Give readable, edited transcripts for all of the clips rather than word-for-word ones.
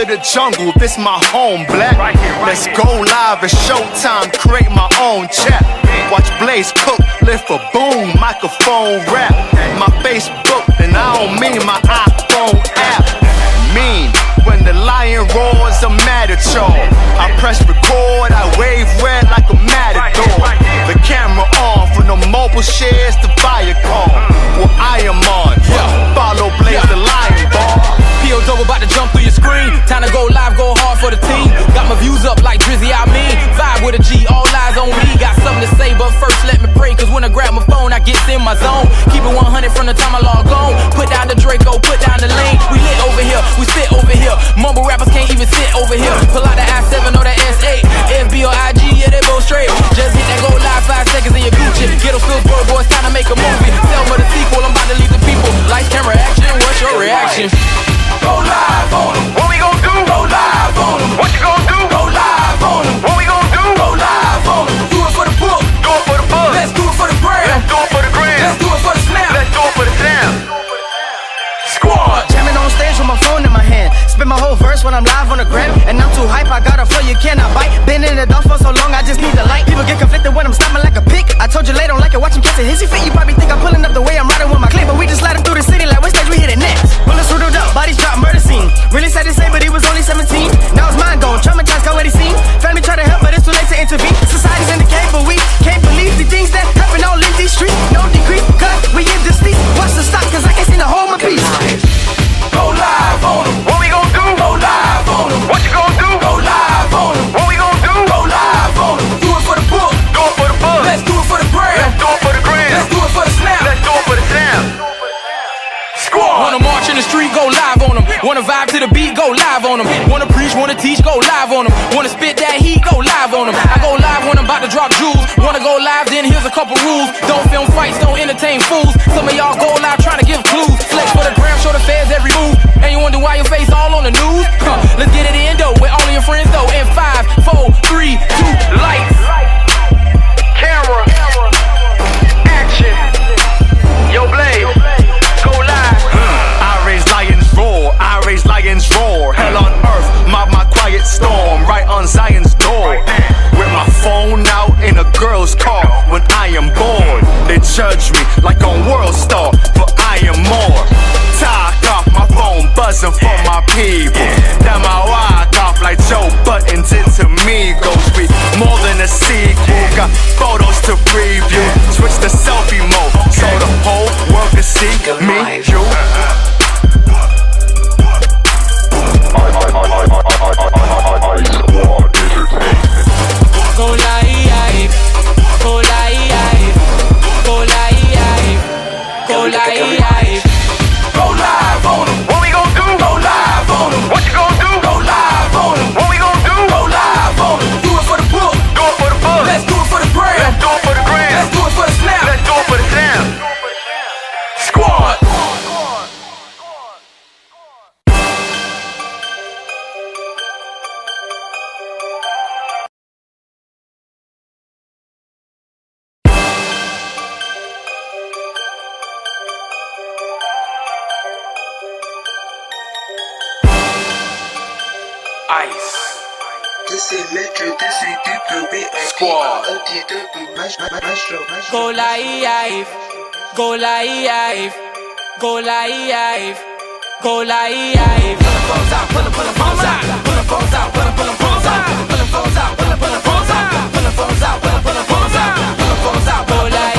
to the jungle, this my home, black. Let's go live, it's showtime, create my own chat. Watch Blaze cook, lift a boom, microphone rap. My Facebook, and I don't mean my iPhone app. Mean, when the lion roars, I'm mad at y'all. I press record, I wave red like a matador. The camera on, from the mobile shares to Viacom. Well, I am on, follow Blaze the lion ball. PO's over, about to jump through your screen. Time to go live, go hard for the team. Got my views up like Drizzy, I mean. Vibe with a G, all eyes on me. Got something to say, but first let me pray. Cause when I grab my phone, I get in my zone. Keep it 100 from the time I log on. Put down the Draco, put down the lane. We lit over here, we sit over here. Mumble rappers can't even sit over here. Pull out the I-7 or the S8. SB or IG, yeah, they both straight. Just hit that go live, 5 seconds in your Gucci. Get those Spillsburg boys, time to make a movie. Tell me the sequel, I'm about to leave the people. Lights, camera, action, what's your reaction? Go live on them. What we gon' do? Go live on them. What you gon' do? Go live on them. What we gon' do? Go live on them. Do it for the book. Do it for the buzz. Let's do it for the gram. Let's do it for the gram. Let's do it for the snap. Let's do it for the snap. Squad. Jamming on stage with my phone in my hand. Spit my whole verse when I'm live on the gram. And I'm too hype, I got a flow you cannot bite. Been in the dark for so long, I just need the light. People get conflicted when I'm stopping like a pick. I told you later, don't like it, watch him catch a hissy fit. You probably think I'm pulling up the way I'm riding with my clip. But we just sliding through the city like what stage we hit it next. Bullets riddled up, bodies drop, murder scene. Really sad to say, but he was only 17. Now his mind gone, traumatized, got what he seen. Family try to help, but it's too late to intervene. Society's in the cave, but we can't believe the things that happen all in these streets. No degree, cause we in the streets. Watch the stop, cause I can't seem to hold my peace. Go live on them. What we gon' do? Go live on them. What you gon' do? Go live on them. What we gon' do? Go live on them. Do it for the book. Do it for the buzz. Let's do it for the gram. Let's do it for the gram. Let's do it for the snap. Let's do it for the snap. Squad. Wanna march in the street, go live on them. Wanna vibe to the beat, go live on them. Wanna preach, wanna teach, go live on them. Wanna spit that heat, go live on them. I go live when I'm about to drop jewels. Wanna go live, then here's a couple rules. Don't film fights, don't entertain fools. Some of y'all go live trying to give clues. Flex for the gram, show the feds every move. And you wonder why your face all on the news? Let's get it in though, with all of your friends though. In 5, 4, 3, 2, lights. Camera. Action. Yo, Blaze. Go live. I raise lions roar, I raise lions roar. Hell on earth, my quiet storm. Right on Zion's door. With my phone out in a girl's car. When I am bored, they judge me like on World Star. But I am more. Talk off my phone, buzzing for my people. Then my walk off like Joe Buttons into Migos. We more than a sequel, got photos to preview. Switch to selfie mode, so the whole world can see me, you. Go live, go live, go live, go live. Go live on them. What we gon' do? Go live on them. What you gon' do? Go live on them. What we gon' do? Go live on them. Do it for the book. Do it for the buzz. Let's do it for the gram. Let's do it for the gram. Let's do it for the snap. Let's do it for the snap. Squad. Squad. Go live, go live, go live, go live. Pull the phones out, pull the phones out, pull the phones out, pull the phones out, pull the phones out, pull the phones out, pull the phones out, pull the phones out, pull the phones out, go live,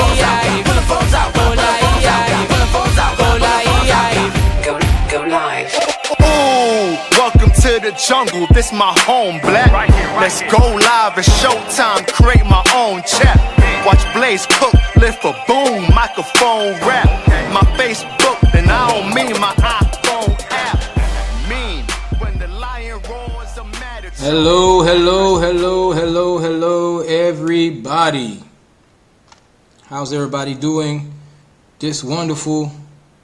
pull the phones out, go live, pull the phones out, go live, go live. Ooh, welcome to the jungle, this my home, black. Let's go live, it's showtime, create my own chat. Watch Blaze cook, lift a boom, microphone rap. My Facebook, and I don't mean my iPhone app. Mean, when the lion roars, I'm mad at you. Hello, everybody. How's everybody doing this wonderful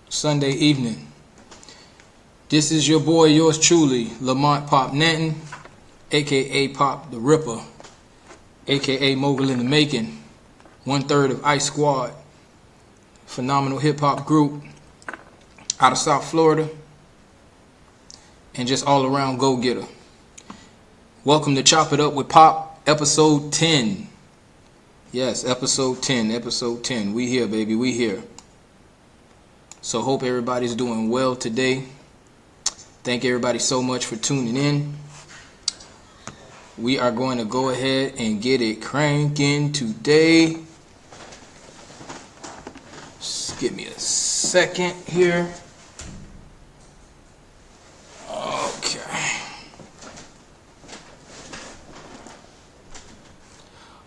Sunday evening? This is your boy, yours truly, Lamont Popp Nanton, a.k.a. Popp the Ripper, a.k.a. Mogul in the Making, 1/3 of Ice Squad, phenomenal hip-hop group out of South Florida. and just all around go-getter. Welcome to Chop It Up with Pop, episode 10. Yes, episode 10. We here, baby, we here. So hope everybody's doing well today. Thank everybody so much for tuning in. We are going to go ahead and get it cranking today. Just give me a second here. Okay.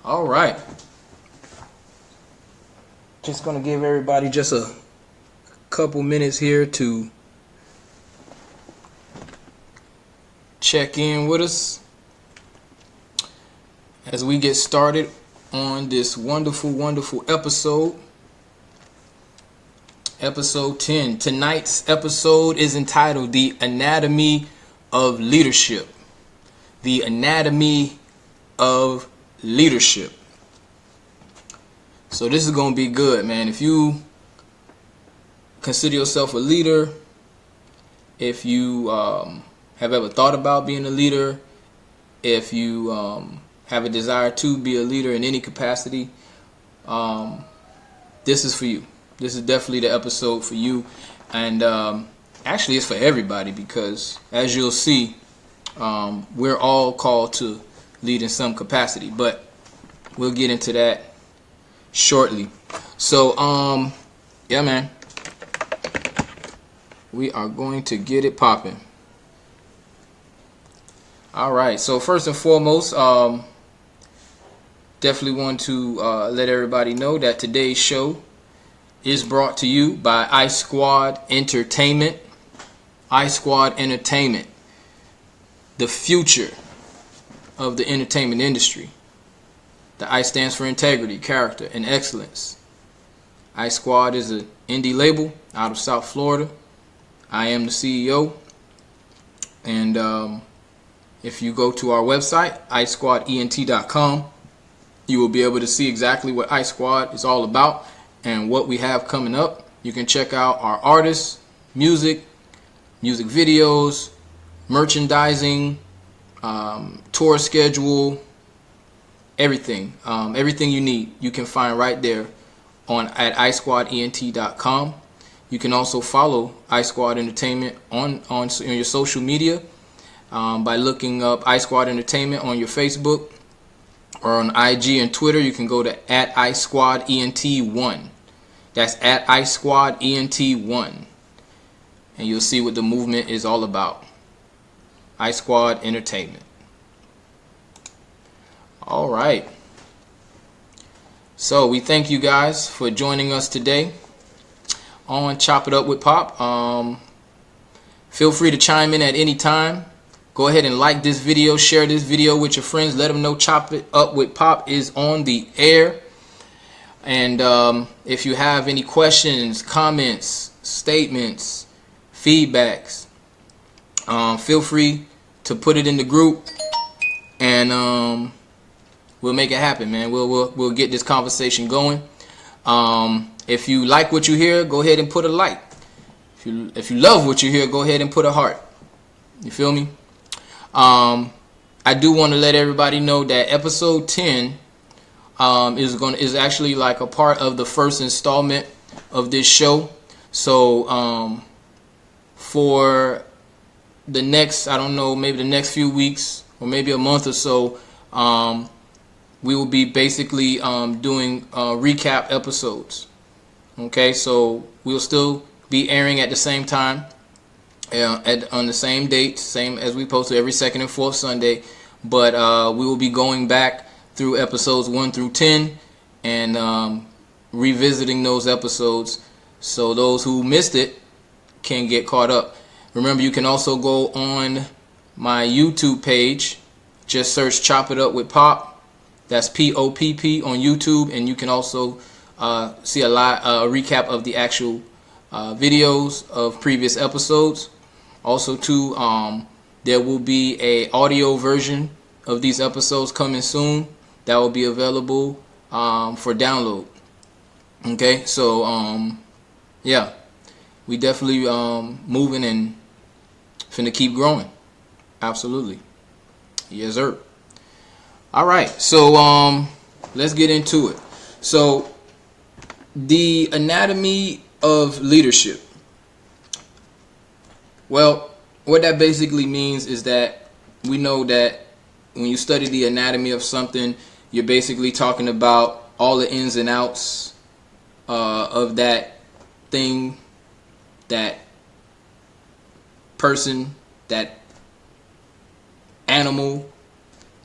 All right. Just going to give everybody just a couple minutes here to check in with us as we get started on this wonderful episode. Episode 10. Tonight's episode is entitled The Anatomy of Leadership. The Anatomy of Leadership. So this is going to be good, man. If you consider yourself a leader, if you have ever thought about being a leader, if you have a desire to be a leader in any capacity, this is for you. This is definitely the episode for you. And actually it's for everybody, because as you'll see, we're all called to lead in some capacity, but we'll get into that shortly. So yeah, man, we are going to get it popping. All right, so first and foremost, definitely want to let everybody know that today's show is brought to you by Ice Squad Entertainment. Ice Squad Entertainment, the future of the entertainment industry. The I stands for integrity, character, and excellence. Ice Squad is an indie label out of South Florida. I am the CEO. And if you go to our website, icesquadent.com, you will be able to see exactly what Ice Squad is all about and what we have coming up. You can check out our artists, music videos, merchandising, tour schedule, everything. Everything you need, you can find right there at icesquadent.com. You can also follow Ice Squad Entertainment on your social media by looking up Ice Squad Entertainment on your Facebook, or on IG and Twitter. You can go to @IceSquadENT1. That's @IceSquadENT1, and you'll see what the movement is all about. Ice Squad Entertainment. All right. So we thank you guys for joining us today on Chop It Up with Pop. Feel free to chime in at any time. Go ahead and like this video, share this video with your friends. Let them know Chop It Up with Pop is on the air. And if you have any questions, comments, statements, feedbacks, feel free to put it in the group, and we'll make it happen, man. We'll get this conversation going. If you like what you hear, go ahead and put a like. If you love what you hear, go ahead and put a heart. You feel me? I do want to let everybody know that episode 10 is actually like a part of the first installment of this show. So for the next, I don't know, maybe the next few weeks or maybe a month or so, we will be basically doing recap episodes. Okay, so we'll still be airing at the same time, on the same date, same as we post every second and fourth Sunday, but we will be going back through episodes 1 through 10 and revisiting those episodes, so those who missed it can get caught up. Remember, you can also go on my YouTube page. Just search Chop It Up with Pop. That's P-O-P-P on YouTube, and you can also see a recap of the actual videos of previous episodes. Also, too, there will be a audio version of these episodes coming soon that will be available for download. Okay, so yeah, we definitely moving and finna keep growing. Absolutely. Yes, sir. All right, so let's get into it. So the anatomy of leadership. Well, what that basically means is that we know that when you study the anatomy of something, you're basically talking about all the ins and outs of that thing, that person, that animal,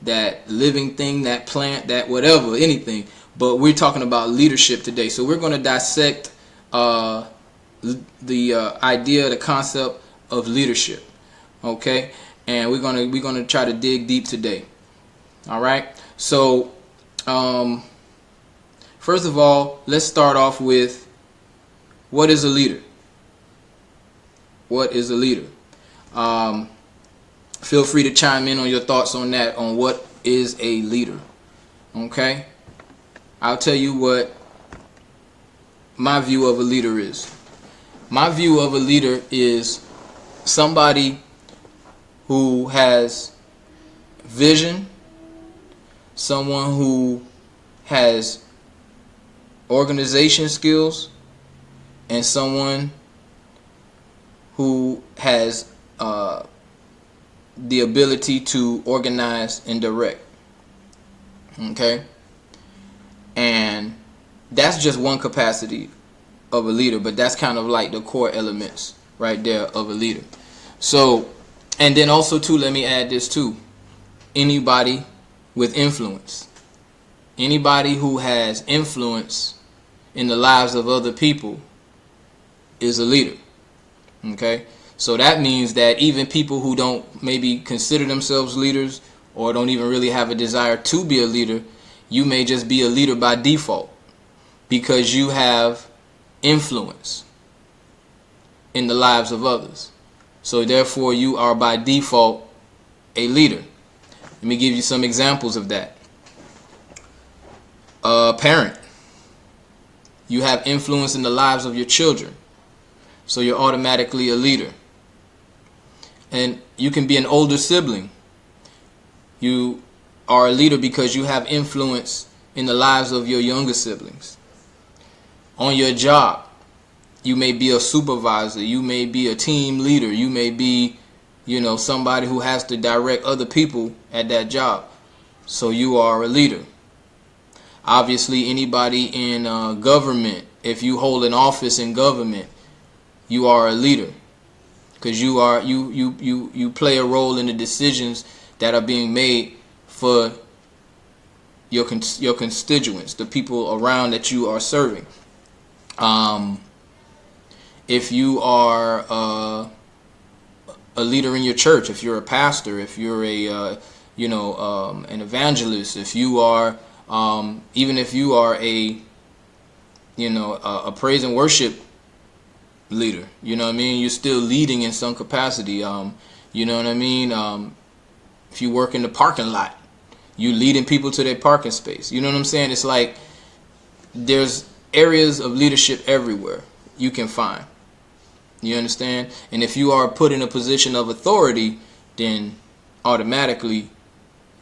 that living thing, that plant, that whatever, anything. But we're talking about leadership today. So we're going to dissect the idea, the concept of leadership. Okay? And we're gonna try to dig deep today. All right? So first of all, let's start off with, what is a leader? What is a leader? Feel free to chime in on your thoughts on that, on what is a leader. Okay? I'll tell you what my view of a leader is. My view of a leader is somebody who has vision, someone who has organization skills, and someone who has the ability to organize and direct. Okay? And that's just one capacity of a leader, but that's kind of like the core elements right there of a leader. So, and then also too, let me add this too. Anybody with influence. Anybody who has influence in the lives of other people is a leader. Okay? So that means that even people who don't maybe consider themselves leaders or don't even really have a desire to be a leader, you may just be a leader by default because you have influence in the lives of others. So therefore you are by default a leader. Let me give you some examples of that. Parent. You have influence in the lives of your children. So you're automatically a leader. And you can be an older sibling. You are a leader because you have influence in the lives of your younger siblings. On your job, you may be a supervisor, you may be a team leader, you may be, somebody who has to direct other people at that job. So you are a leader. Obviously, anybody in government, if you hold an office in government, you are a leader because you play a role in the decisions that are being made for your constituents, the people around that you are serving. If you are a leader in your church, if you're a pastor, if you're an evangelist, if you are even if you are a praise and worship leader, you're still leading in some capacity. If you work in the parking lot, you leading people to their parking space. You know what I'm saying? It's like there's areas of leadership everywhere you can find. You understand? And if you are put in a position of authority, then automatically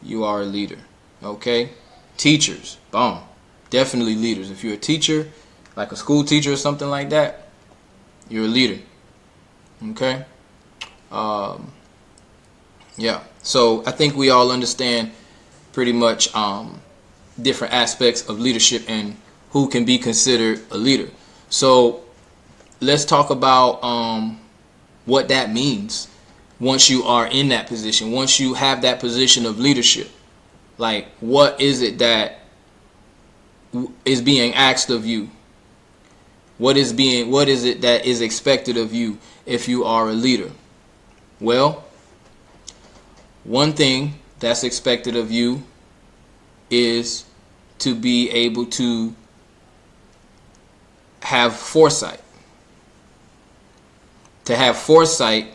you are a leader. Okay? Teachers, boom, definitely leaders. If you're a teacher, like a school teacher or something like that, you're a leader. Okay? Yeah. So I think we all understand pretty much different aspects of leadership and who can be considered a leader. So let's talk about what that means once you are in that position, once you have that position of leadership. Like, what is it that is being asked of you? What is it that is expected of you if you are a leader? Well, one thing that's expected of you is to be able to have foresight. To have foresight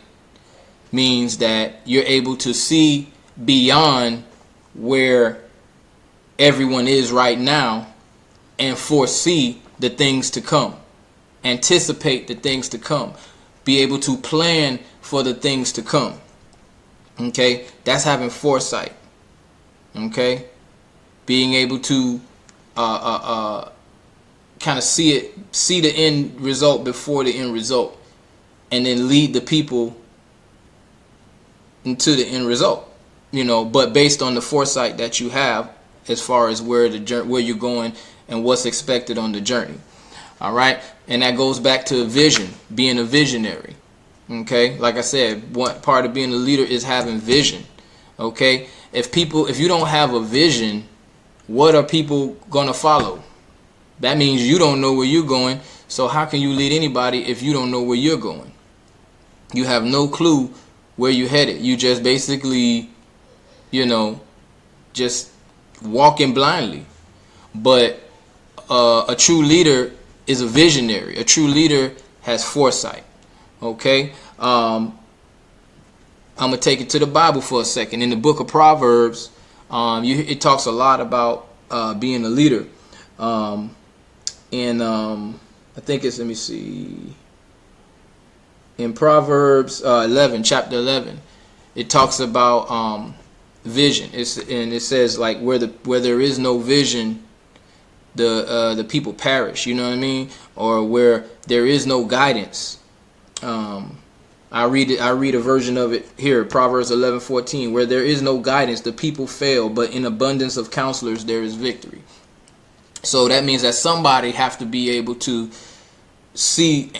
means that you're able to see beyond where everyone is right now and foresee the things to come. Anticipate the things to come. Be able to plan for the things to come. Okay, that's having foresight. Okay, being able to kind of see the end result before the end result, and then lead the people into the end result. But based on the foresight that you have as far as where you're going and what's expected on the journey. All right, and that goes back to vision, being a visionary. Okay, like I said, one part of being a leader is having vision. Okay, if you don't have a vision, what are people gonna follow? That means you don't know where you're going. So how can you lead anybody if you don't know where you're going? You have no clue where you're headed. You just basically, just walking blindly. But a true leader is a visionary. A true leader has foresight. Okay, I'm gonna take it to the Bible for a second. In the book of Proverbs, it talks a lot about being a leader. I think it's, let me see, in Proverbs 11, chapter 11, it talks about vision. And it says, like, where there is no vision, the people perish. You know what I mean? Or where there is no guidance. I read a version of it here, Proverbs 11:14. Where there is no guidance, the people fail, but in abundance of counselors there is victory. So that means that somebody have to be able to see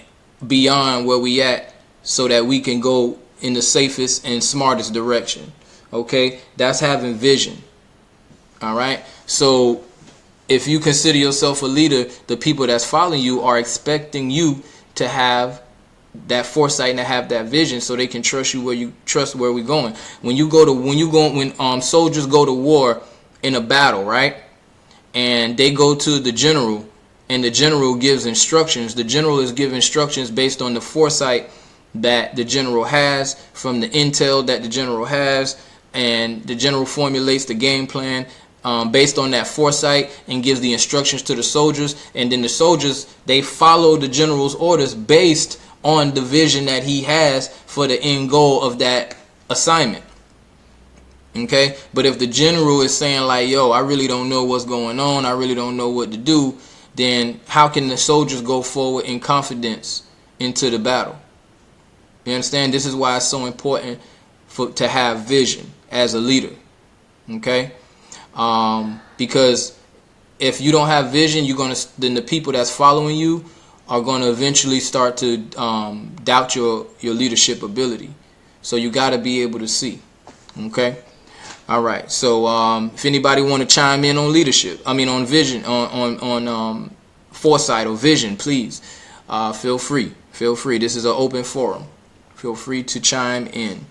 beyond where we at, so that we can go in the safest and smartest direction. Okay, that's having vision. All right. So if you consider yourself a leader, the people that's following you are expecting you to have that foresight and to have that vision, so they can trust you where we're going. When soldiers go to war in a battle, right? And they go to the general, and the general gives instructions. The general is giving instructions based on the foresight that the general has, from the intel that the general has, and the general formulates the game plan based on that foresight and gives the instructions to the soldiers. And then the soldiers, they follow the general's orders based on the vision that he has for the end goal of that assignment. Okay, but if the general is saying, like, yo, I really don't know what's going on, I really don't know what to do, then how can the soldiers go forward in confidence into the battle? You understand? This is why it's so important to have vision as a leader. Okay, because if you don't have vision, then the people that's following you are going to eventually start to doubt your leadership ability. So you got to be able to see. Okay. All right. So if anybody want to chime in on leadership, on vision, on foresight or vision, please feel free. Feel free. This is an open forum. Feel free to chime in.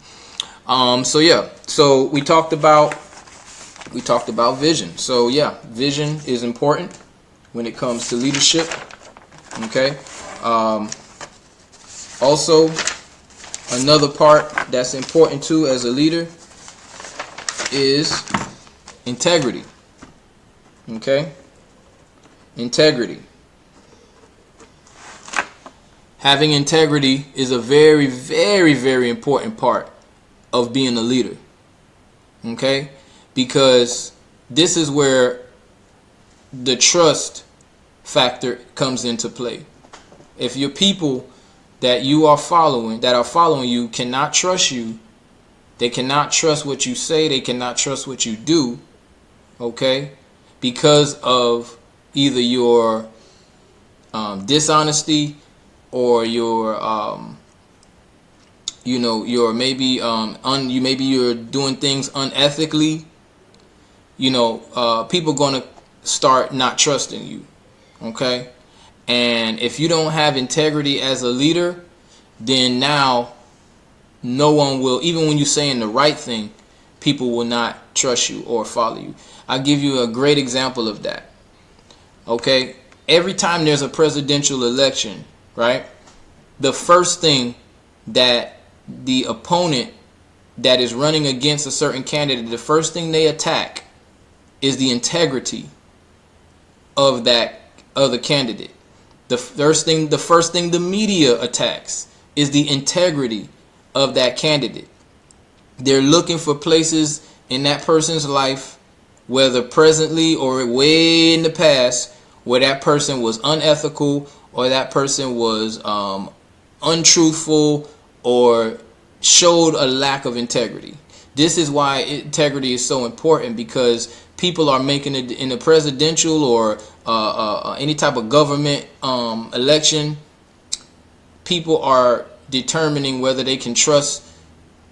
So we talked about vision. So yeah, vision is important when it comes to leadership. Okay. Also, another part that's important too as a leader is integrity. Okay? Integrity. Having integrity is a very, very, very important part of being a leader. Okay? Because this is where the trust factor comes into play. If your people that are following you cannot trust you, they cannot trust what you say, they cannot trust what you do, okay, because of either your dishonesty or your maybe you're doing things unethically, people gonna start not trusting you. Okay, and if you don't have integrity as a leader, then now no one will, even when you're saying the right thing, people will not trust you or follow you. I'll give you a great example of that. Okay, every time there's a presidential election, right, the first thing that the opponent that is running against a certain candidate, the first thing they attack is the integrity of that other candidate. The first thing the media attacks is the integrity of that candidate. They're looking for places in that person's life, whether presently or way in the past, where that person was unethical or that person was untruthful or showed a lack of integrity. This is why integrity is so important, because people are making it in a presidential or any type of government election. People are determining whether they can trust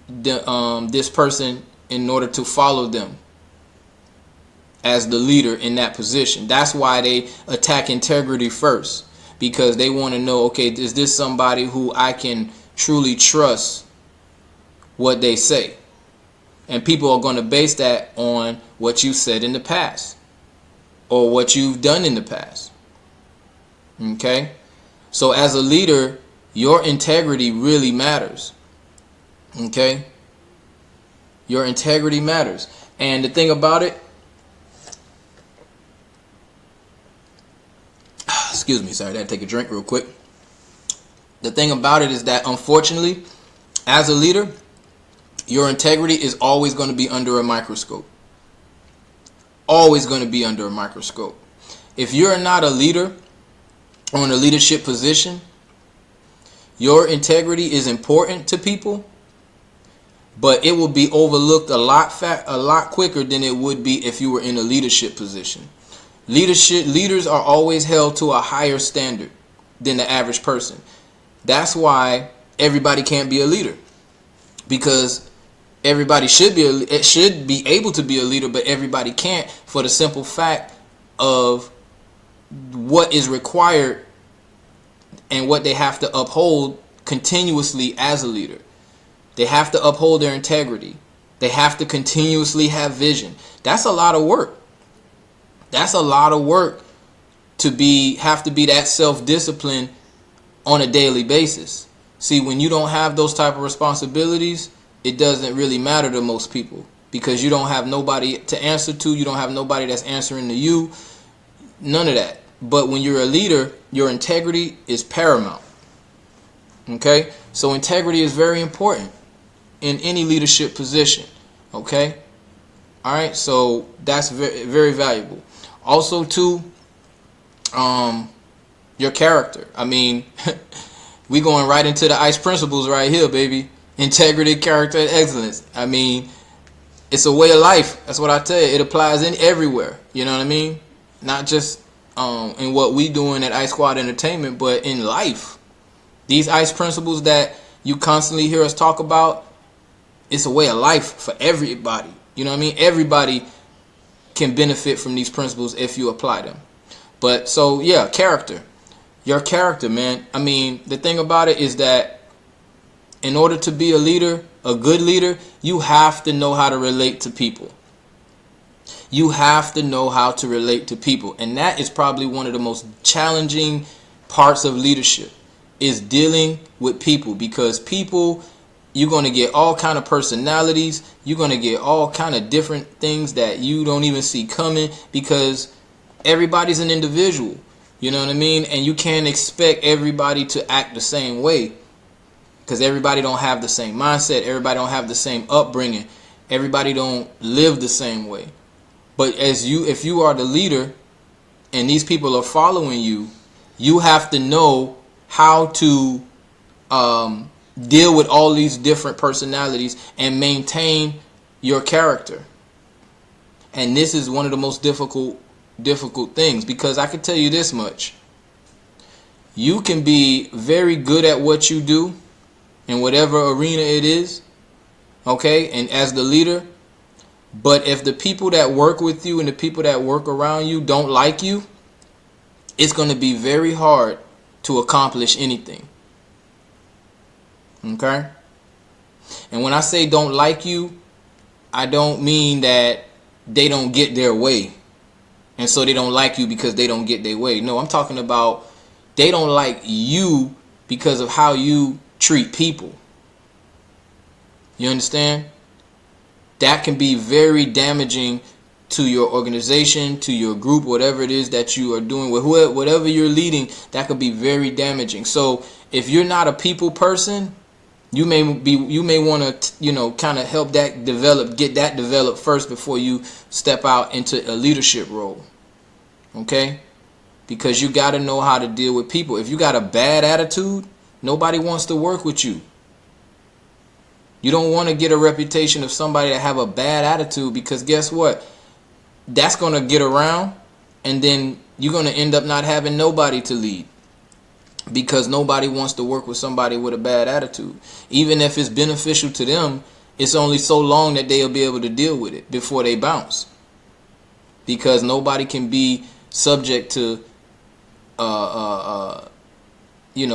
this person in order to follow them as the leader in that position. That's why they attack integrity first, because they want to know, okay, is this somebody who I can truly trust what they say? And people are going to base that on what you said in the past or what you've done in the past. Okay? So as a leader, your integrity really matters. Okay? Your integrity matters. And the thing about it, excuse me, sorry, I had to take a drink real quick. The thing about it is that, unfortunately, as a leader, your integrity is always going to be under a microscope. Always going to be under a microscope. If you're not a leader or in a leadership position, your integrity is important to people, but it will be overlooked a lot quicker than it would be if you were in a leadership position. Leaders are always held to a higher standard than the average person. That's why everybody can't be a leader, because everybody should be able to be a leader, but everybody can't, for the simple fact of what is required and what they have to uphold continuously as a leader. They have to uphold their integrity. They have to continuously have vision. That's a lot of work. That's a lot of work to have to be that self-disciplined on a daily basis. See, when you don't have those type of responsibilities, it doesn't really matter to most people, because you don't have nobody to answer to. You don't have nobody that's answering to you. None of that. But when you're a leader, your integrity is paramount. Okay? So integrity is very important in any leadership position. Okay? All right? So that's very, very valuable. Also, too, your character. I mean, we going right into the ICE principles right here, baby. Integrity, character, and excellence. I mean, it's a way of life. That's what I tell you. It applies in everywhere. You know what I mean? Not just in what we doing at Ice Squad Entertainment, but in life. These ICE principles that you constantly hear us talk about, it's a way of life for everybody. You know what I mean? Everybody can benefit from these principles if you apply them. But so, yeah, character. Your character, man. I mean, the thing about it is that in order to be a leader, a good leader, you have to know how to relate to people. You have to know how to relate to people. And that is probably one of the most challenging parts of leadership, is dealing with people. Because people, you're going to get all kind of personalities. You're going to get all kind of different things that you don't even see coming, because everybody's an individual. You know what I mean? And you can't expect everybody to act the same way, because everybody don't have the same mindset. Everybody don't have the same upbringing. Everybody don't live the same way. But if you are the leader and these people are following you, you have to know how to deal with all these different personalities and maintain your character. And this is one of the most difficult things, because I can tell you this much. You can be very good at what you do in whatever arena it is, okay, and as the leader, but if the people that work with you and the people that work around you don't like you, it's going to be very hard to accomplish anything. Okay? And when I say don't like you, I don't mean that they don't get their way, and so they don't like you because they don't get their way. No, I'm talking about they don't like you because of how you treat people. You understand? That can be very damaging to your organization, to your group, whatever it is that you are doing, with whatever you're leading. That could be very damaging. So if you're not a people person, You may want to, kind of help that develop, get that developed first before you step out into a leadership role. Okay? Because you got to know how to deal with people. If you got a bad attitude, nobody wants to work with you. You don't want to get a reputation of somebody that have a bad attitude, because guess what? That's going to get around, and then you're going to end up not having nobody to lead, because nobody wants to work with somebody with a bad attitude. Even if it's beneficial to them, it's only so long that they'll be able to deal with it before they bounce, because nobody can be subject to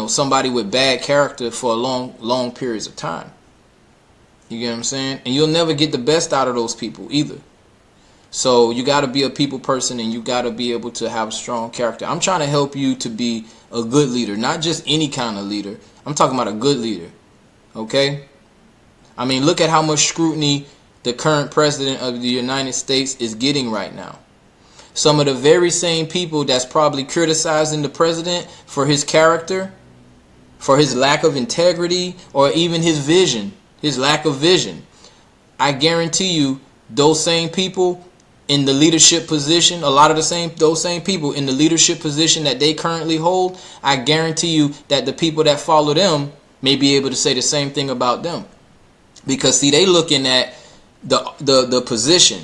somebody with bad character for a long periods of time. You get what I'm saying? And you'll never get the best out of those people either. So you got to be a people person, and you got to be able to have a strong character. I'm trying to help you to be a good leader, not just any kind of leader. I'm talking about a good leader. Okay? I mean, look at how much scrutiny the current president of the United States is getting right now. Some of the very same people that's probably criticizing the president for his character, for his lack of integrity, or even his vision, his lack of vision. I guarantee you, those same people in the leadership position, those same people in the leadership position that they currently hold, I guarantee you that the people that follow them may be able to say the same thing about them. Because see, they looking at the position.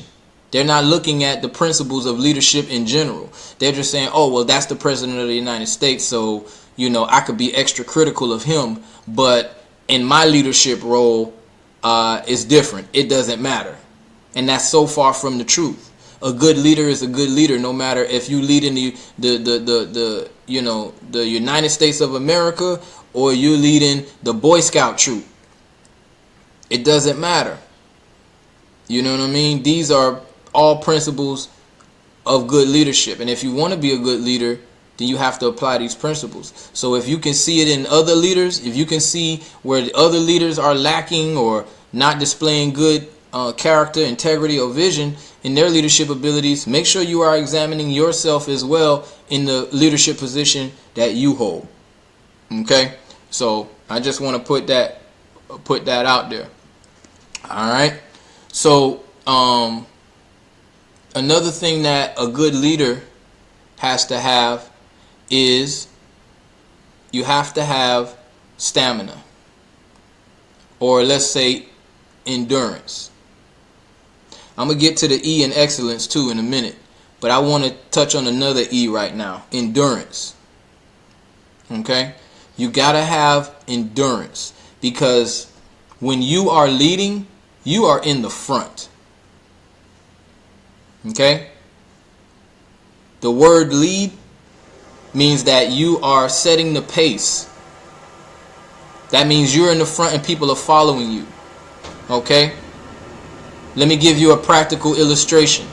They're not looking at the principles of leadership in general. They're just saying, oh, well, that's the president of the United States, so, I could be extra critical of him, but in my leadership role, it's different. It doesn't matter. And that's so far from the truth. A good leader is a good leader, no matter if you lead in the United States of America, or you're leading the Boy Scout troop. It doesn't matter. You know what I mean? These are all principles of good leadership. And if you want to be a good leader, then you have to apply these principles. So if you can see it in other leaders, if you can see where the other leaders are lacking or not displaying good character, integrity, or vision in their leadership abilities, make sure you are examining yourself as well in the leadership position that you hold. Okay? So I just want to put that out there. All right? So another thing that a good leader has to have is you have to have stamina, or let's say endurance. I'm going to get to the E in excellence too in a minute, but I want to touch on another E right now, endurance. Okay? You got to have endurance, because when you are leading, you are in the front. Okay? The word lead means that you are setting the pace. That means you're in the front and people are following you. Okay? Let me give you a practical illustration.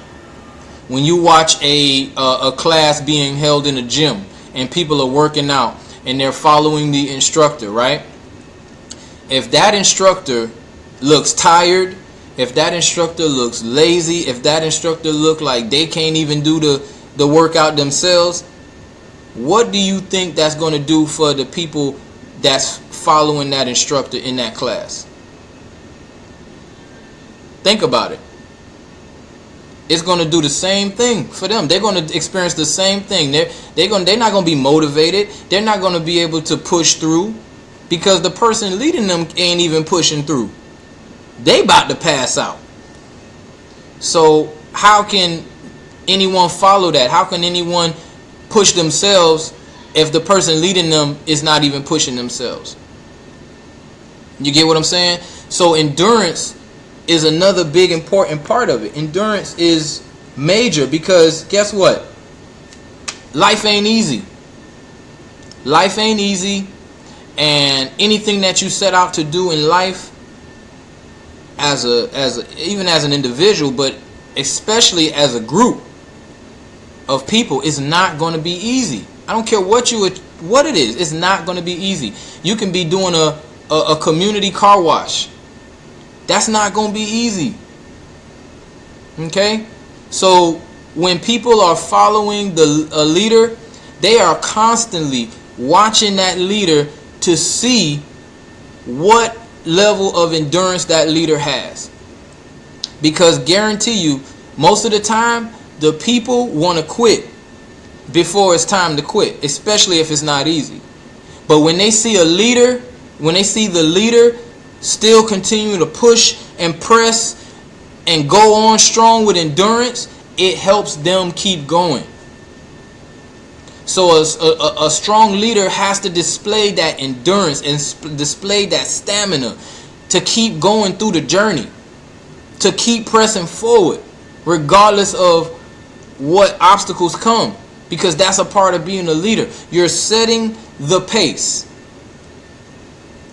When you watch a class being held in a gym and people are working out and they're following the instructor, right? If that instructor looks tired, if that instructor looks lazy, if that instructor looks like they can't even do the workout themselves, what do you think that's going to do for the people that's following that instructor in that class? Think about it. It's going to do the same thing for them. They're going to experience the same thing. They're not going to be motivated. They're not going to be able to push through, because the person leading them ain't even pushing through. They about to pass out. So how can anyone follow that? How can anyone push themselves if the person leading them is not even pushing themselves? You get what I'm saying? So endurance is another big important part of it. Endurance is major, because guess what? Life ain't easy. Life ain't easy, and anything that you set out to do in life, even as an individual, but especially as a group of people, is not going to be easy. I don't care what it is. It's not going to be easy. You can be doing a community car wash. That's not going to be easy. Okay? So when people are following a leader, they are constantly watching that leader to see what level of endurance that leader has. Because guarantee you, most of the time, the people want to quit before it's time to quit, especially if it's not easy. But when they see a leader, when they see the leader still continue to push and press and go on strong with endurance, it helps them keep going. So a strong leader has to display that endurance and display that stamina to keep going through the journey, to keep pressing forward regardless of what obstacles come, because that's a part of being a leader. You're setting the pace.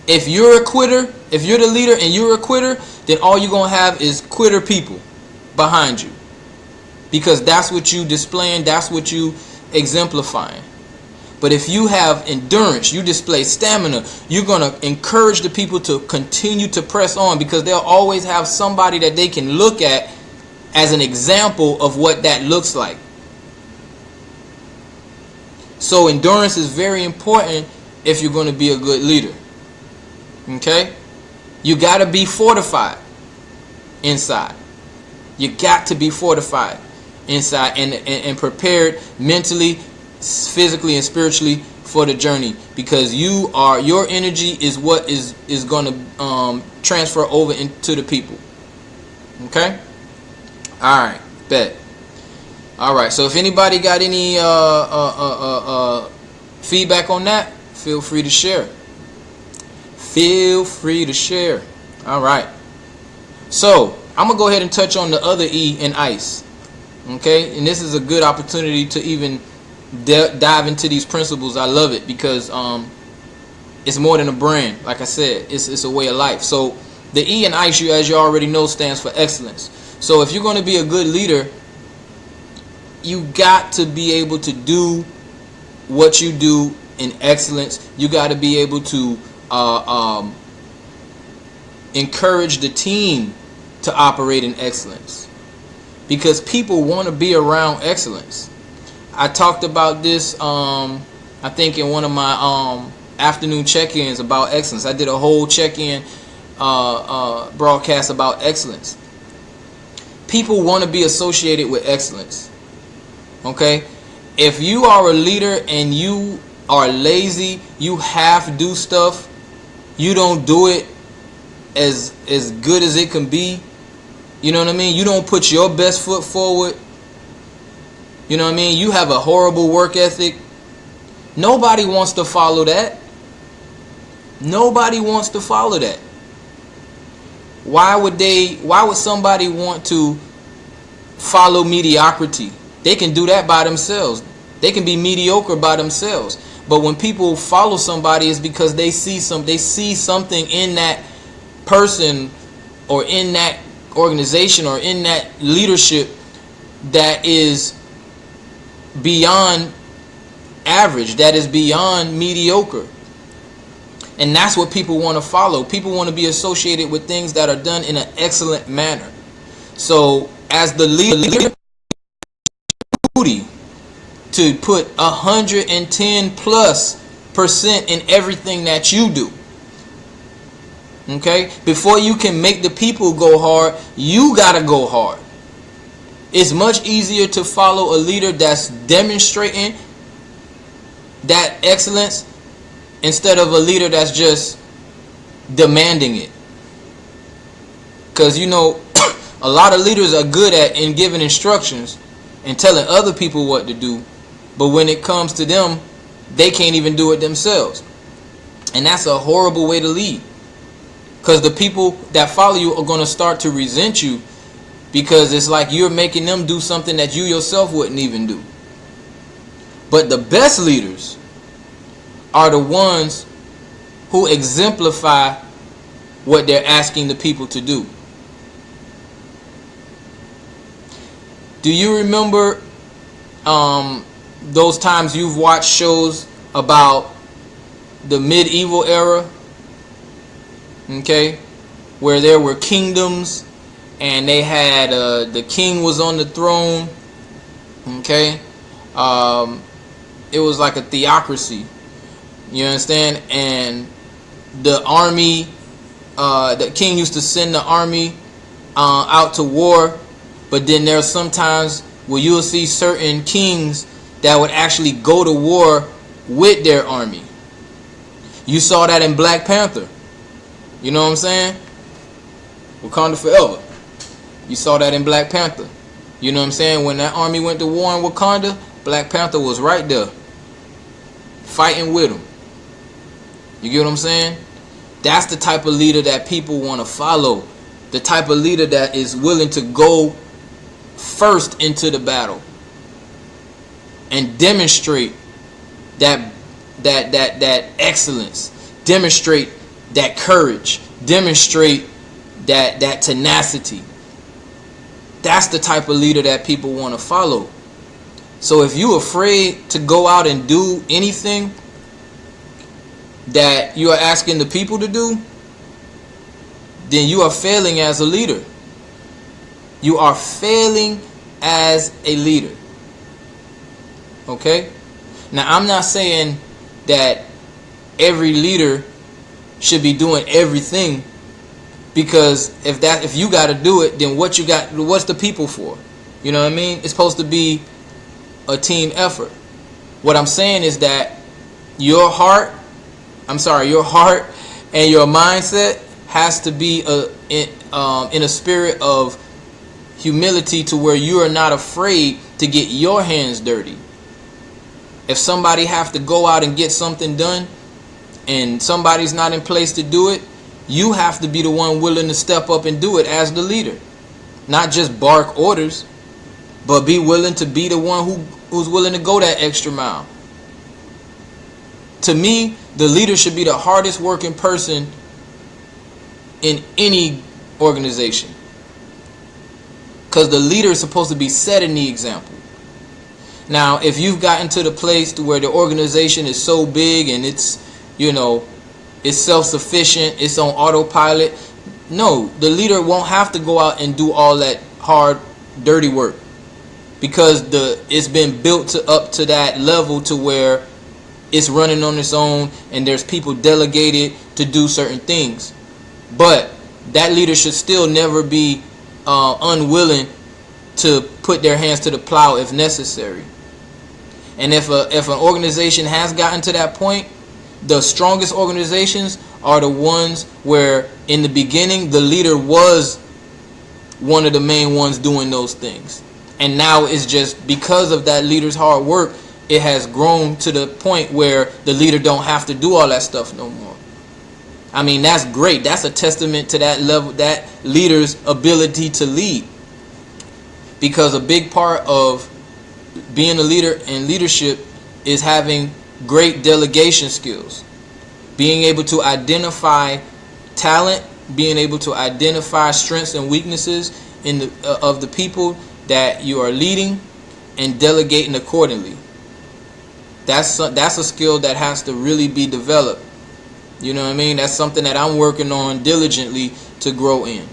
If you're a quitter, if you're the leader and you're a quitter, then all you're going to have is quitter people behind you, because that's what you displaying, that's what you exemplifying. But if you have endurance, you display stamina, you're going to encourage the people to continue to press on, because they'll always have somebody that they can look at as an example of what that looks like. So endurance is very important if you're going to be a good leader. Okay? You got to be fortified inside. You got to be fortified inside and prepared mentally, physically, and spiritually for the journey, because your energy is what is going to transfer over into the people. Okay? All right, bet. All right, so if anybody got any feedback on that, feel free to share. Feel free to share. All right. So I'm gonna go ahead and touch on the other E in ice. Okay, and this is a good opportunity to even dive into these principles. I love it because it's more than a brand. Like I said, it's a way of life. So the E in ice, as you already know, stands for excellence. So if you're going to be a good leader, you got to be able to do what you do in excellence. You got to be able to encourage the team to operate in excellence, because people want to be around excellence. I talked about this I think in one of my afternoon check-ins about excellence. I did a whole check-in broadcast about excellence. People want to be associated with excellence. Okay? If you are a leader and you are lazy, you half do stuff, you don't do it as good as it can be, you know what I mean? You don't put your best foot forward, you know what I mean? You have a horrible work ethic. Nobody wants to follow that. Nobody wants to follow that. Why would somebody want to follow mediocrity? They can do that by themselves. They can be mediocre by themselves. But when people follow somebody, it's because they see something in that person or in that organization or in that leadership that is beyond average, that is beyond mediocre. And that's what people want to follow. People want to be associated with things that are done in an excellent manner. So as the leader, duty to put 110+% in everything that you do. Okay? Before you can make the people go hard, you gotta go hard. It's much easier to follow a leader that's demonstrating that excellence instead of a leader that's just demanding it. Because you know, a lot of leaders are good at giving instructions and telling other people what to do, but when it comes to them, they can't even do it themselves. And that's a horrible way to lead, because the people that follow you are going to start to resent you, because it's like you're making them do something that you yourself wouldn't even do. But the best leaders are the ones who exemplify what they're asking the people to do. Do you remember those times you've watched shows about the medieval era? Okay, where there were kingdoms and they had the king was on the throne. Okay, it was like a theocracy. You understand? And the army the king used to send the army out to war, but then there's sometimes where you'll see certain kings that would actually go to war with their army. You saw that in Black Panther. You know what I'm saying? Wakanda forever. You saw that in Black Panther. You know what I'm saying? When that army went to war in Wakanda, Black Panther was right there, fighting with them. You get what I'm saying? That's the type of leader that people want to follow. The type of leader that is willing to go first into the battle and demonstrate that excellence, demonstrate that courage, demonstrate that tenacity. That's the type of leader that people want to follow. So if you're afraid to go out and do anything that you are asking the people to do, then you are failing as a leader. You are failing as a leader. Okay? Now, I'm not saying that every leader should be doing everything, because if you got to do it, then what's the people for? You know what I mean? It's supposed to be a team effort. What I'm saying is that your heart and your mindset has to be in a spirit of humility, to where you are not afraid to get your hands dirty. If somebody have to go out and get something done and somebody's not in place to do it, you have to be the one willing to step up and do it as the leader. Not just bark orders, but be willing to be the one who's willing to go that extra mile. To me, the leader should be the hardest working person in any organization, because the leader is supposed to be setting the example. Now, if you've gotten to the place to where the organization is so big and it's self-sufficient, it's on autopilot, no, the leader won't have to go out and do all that hard, dirty work, because it's been built up to that level to where it's running on its own, and there's people delegated to do certain things. But that leader should still never be unwilling to put their hands to the plow if necessary. And if an organization has gotten to that point, the strongest organizations are the ones where in the beginning the leader was one of the main ones doing those things. And now it's just because of that leader's hard work, it has grown to the point where the leader don't have to do all that stuff no more. I mean, that's great. That's a testament to that level, that leader's ability to lead. Because a big part of being a leader and leadership is having great delegation skills. Being able to identify talent, being able to identify strengths and weaknesses of the people that you are leading, and delegating accordingly. That's a skill that has to really be developed. You know what I mean? That's something that I'm working on diligently to grow in,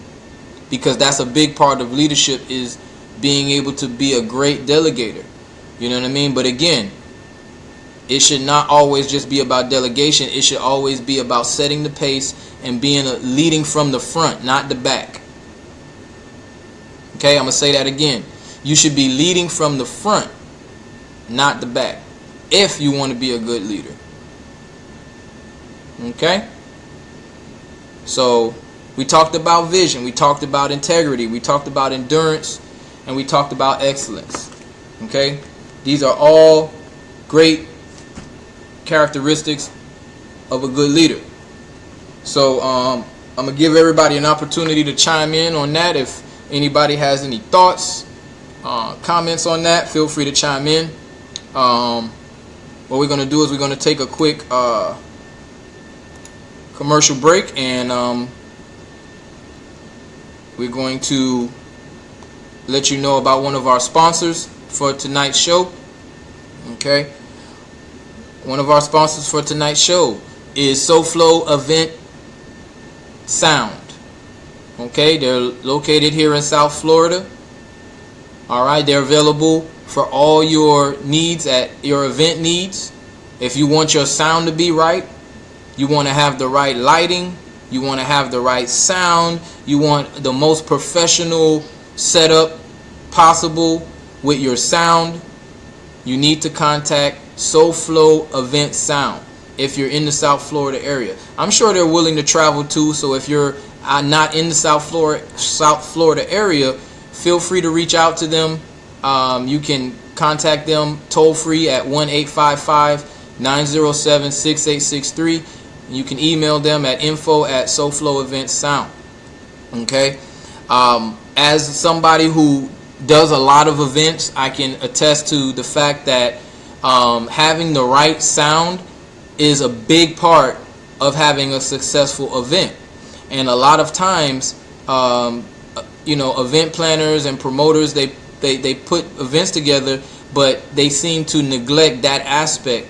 because that's a big part of leadership, is being able to be a great delegator. You know what I mean? But again, it should not always just be about delegation. It should always be about setting the pace and leading from the front, not the back. Okay, I'm going to say that again. You should be leading from the front, not the back, if you want to be a good leader. Okay? So, we talked about vision, we talked about integrity, we talked about endurance, and we talked about excellence. Okay? These are all great characteristics of a good leader. So, I'm going to give everybody an opportunity to chime in on that. If anybody has any thoughts, comments on that, feel free to chime in. What we're going to do is we're going to take a quick commercial break, and we're going to let you know about one of our sponsors for tonight's show. Okay, one of our sponsors for tonight's show is SoFlo Event Sound. Okay, they're located here in South Florida. All right, they're available for all your needs, at your event needs. If you want your sound to be right, you want to have the right lighting, You want to have the right sound. You want the most professional setup possible with your sound. You need to contact SoFlo Event Sound if you're in the South Florida area. I'm sure they're willing to travel too, so if you're not in the South Florida area, feel free to reach out to them. You can contact them toll free at 1-855-907-6863. You can email them at info@SoFloEventsSound. Okay. As somebody who does a lot of events, I can attest to the fact that having the right sound is a big part of having a successful event. And a lot of times, event planners and promoters, they put events together, but they seem to neglect that aspect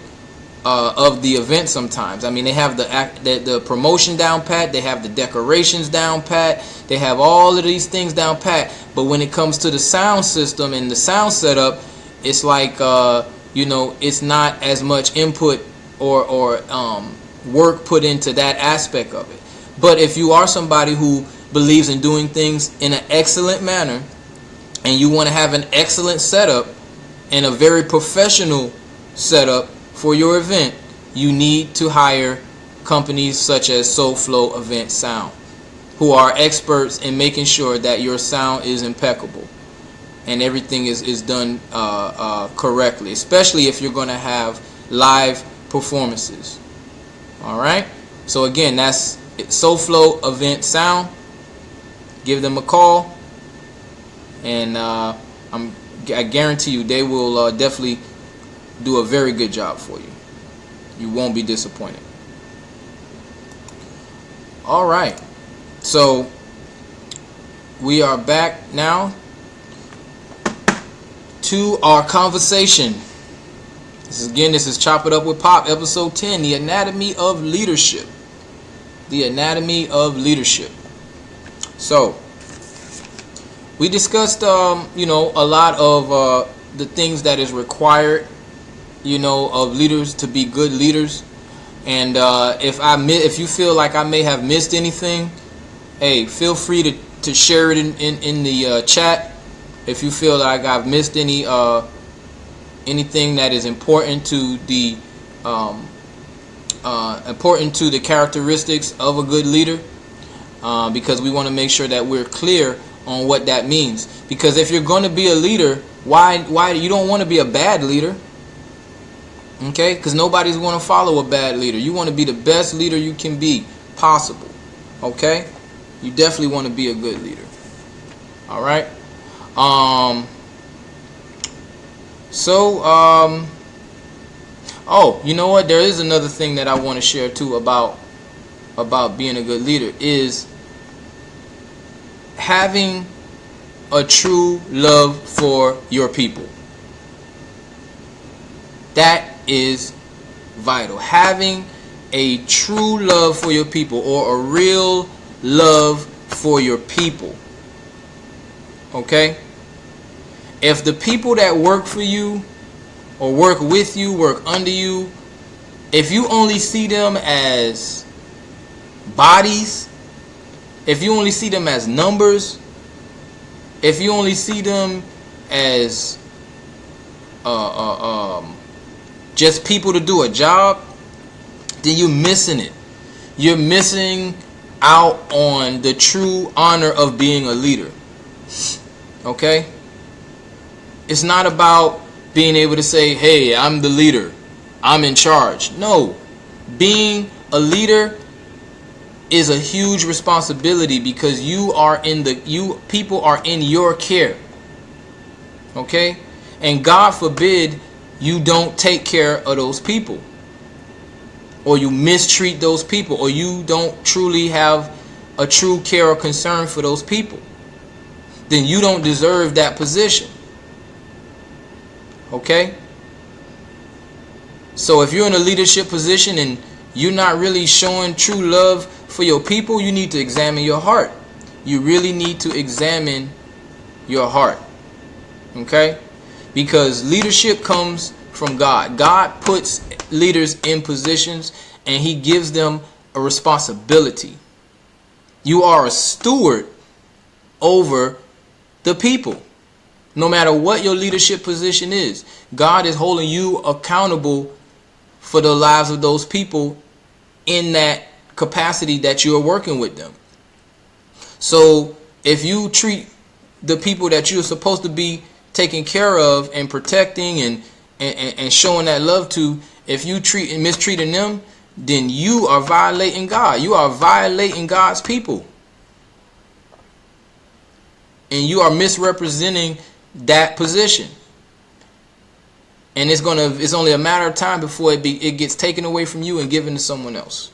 of the event sometimes. I mean, they have the promotion down pat, they have the decorations down pat, they have all of these things down pat, but when it comes to the sound system and the sound setup, it's like it's not as much input or work put into that aspect of it. But if you are somebody who believes in doing things in an excellent manner, and you want to have an excellent setup and a very professional setup for your event, you need to hire companies such as SoFlo Event Sound, who are experts in making sure that your sound is impeccable and everything is done correctly, especially if you're going to have live performances. All right, so again, that's SoFlo Event Sound. Give them a call, and I guarantee you they will definitely do a very good job for you. You won't be disappointed. All right, so we are back now to our conversation. This is Chop It Up with Popp, episode 10, the anatomy of leadership. The anatomy of leadership. So we discussed a lot of the things that is required of leaders to be good leaders. And if you feel like I may have missed anything, hey, feel free to share it in the chat. If you feel like I've missed anything that is important to the characteristics of a good leader, because we want to make sure that we're clear on what that means. Because if you're going to be a leader, why you don't want to be a bad leader? Okay, because nobody's going to follow a bad leader. You want to be the best leader you can be possible. Okay, you definitely want to be a good leader. All right. Oh, you know what? There is another thing that I want to share too about being a good leader, is having a true love for your people. That is vital. Having a true love for your people, or a real love for your people. Okay? If the people that work for you, or work with you, work under you, if you only see them as bodies, if you only see them as numbers, if you only see them as just people to do a job, then you're missing it. You're missing out on the true honor of being a leader. Okay? It's not about being able to say, hey, I'm the leader, I'm in charge. No. Being a leader is a huge responsibility, because people are in your care. Okay? And God forbid you don't take care of those people, or you mistreat those people, or you don't truly have a true care or concern for those people. Then you don't deserve that position. Okay? So if you're in a leadership position and you're not really showing true love for your people, you need to examine your heart. You really need to examine your heart. Okay? Because leadership comes from God. God puts leaders in positions, and He gives them a responsibility. You are a steward over the people. No matter what your leadership position is, God is holding you accountable for the lives of those people in that capacity that you are working with them. So if you treat the people that you're supposed to be taking care of and protecting and showing that love to, if you treat and mistreating them, then you are violating God. You are violating God's people. And you are misrepresenting that position. And it's only a matter of time before it gets taken away from you and given to someone else.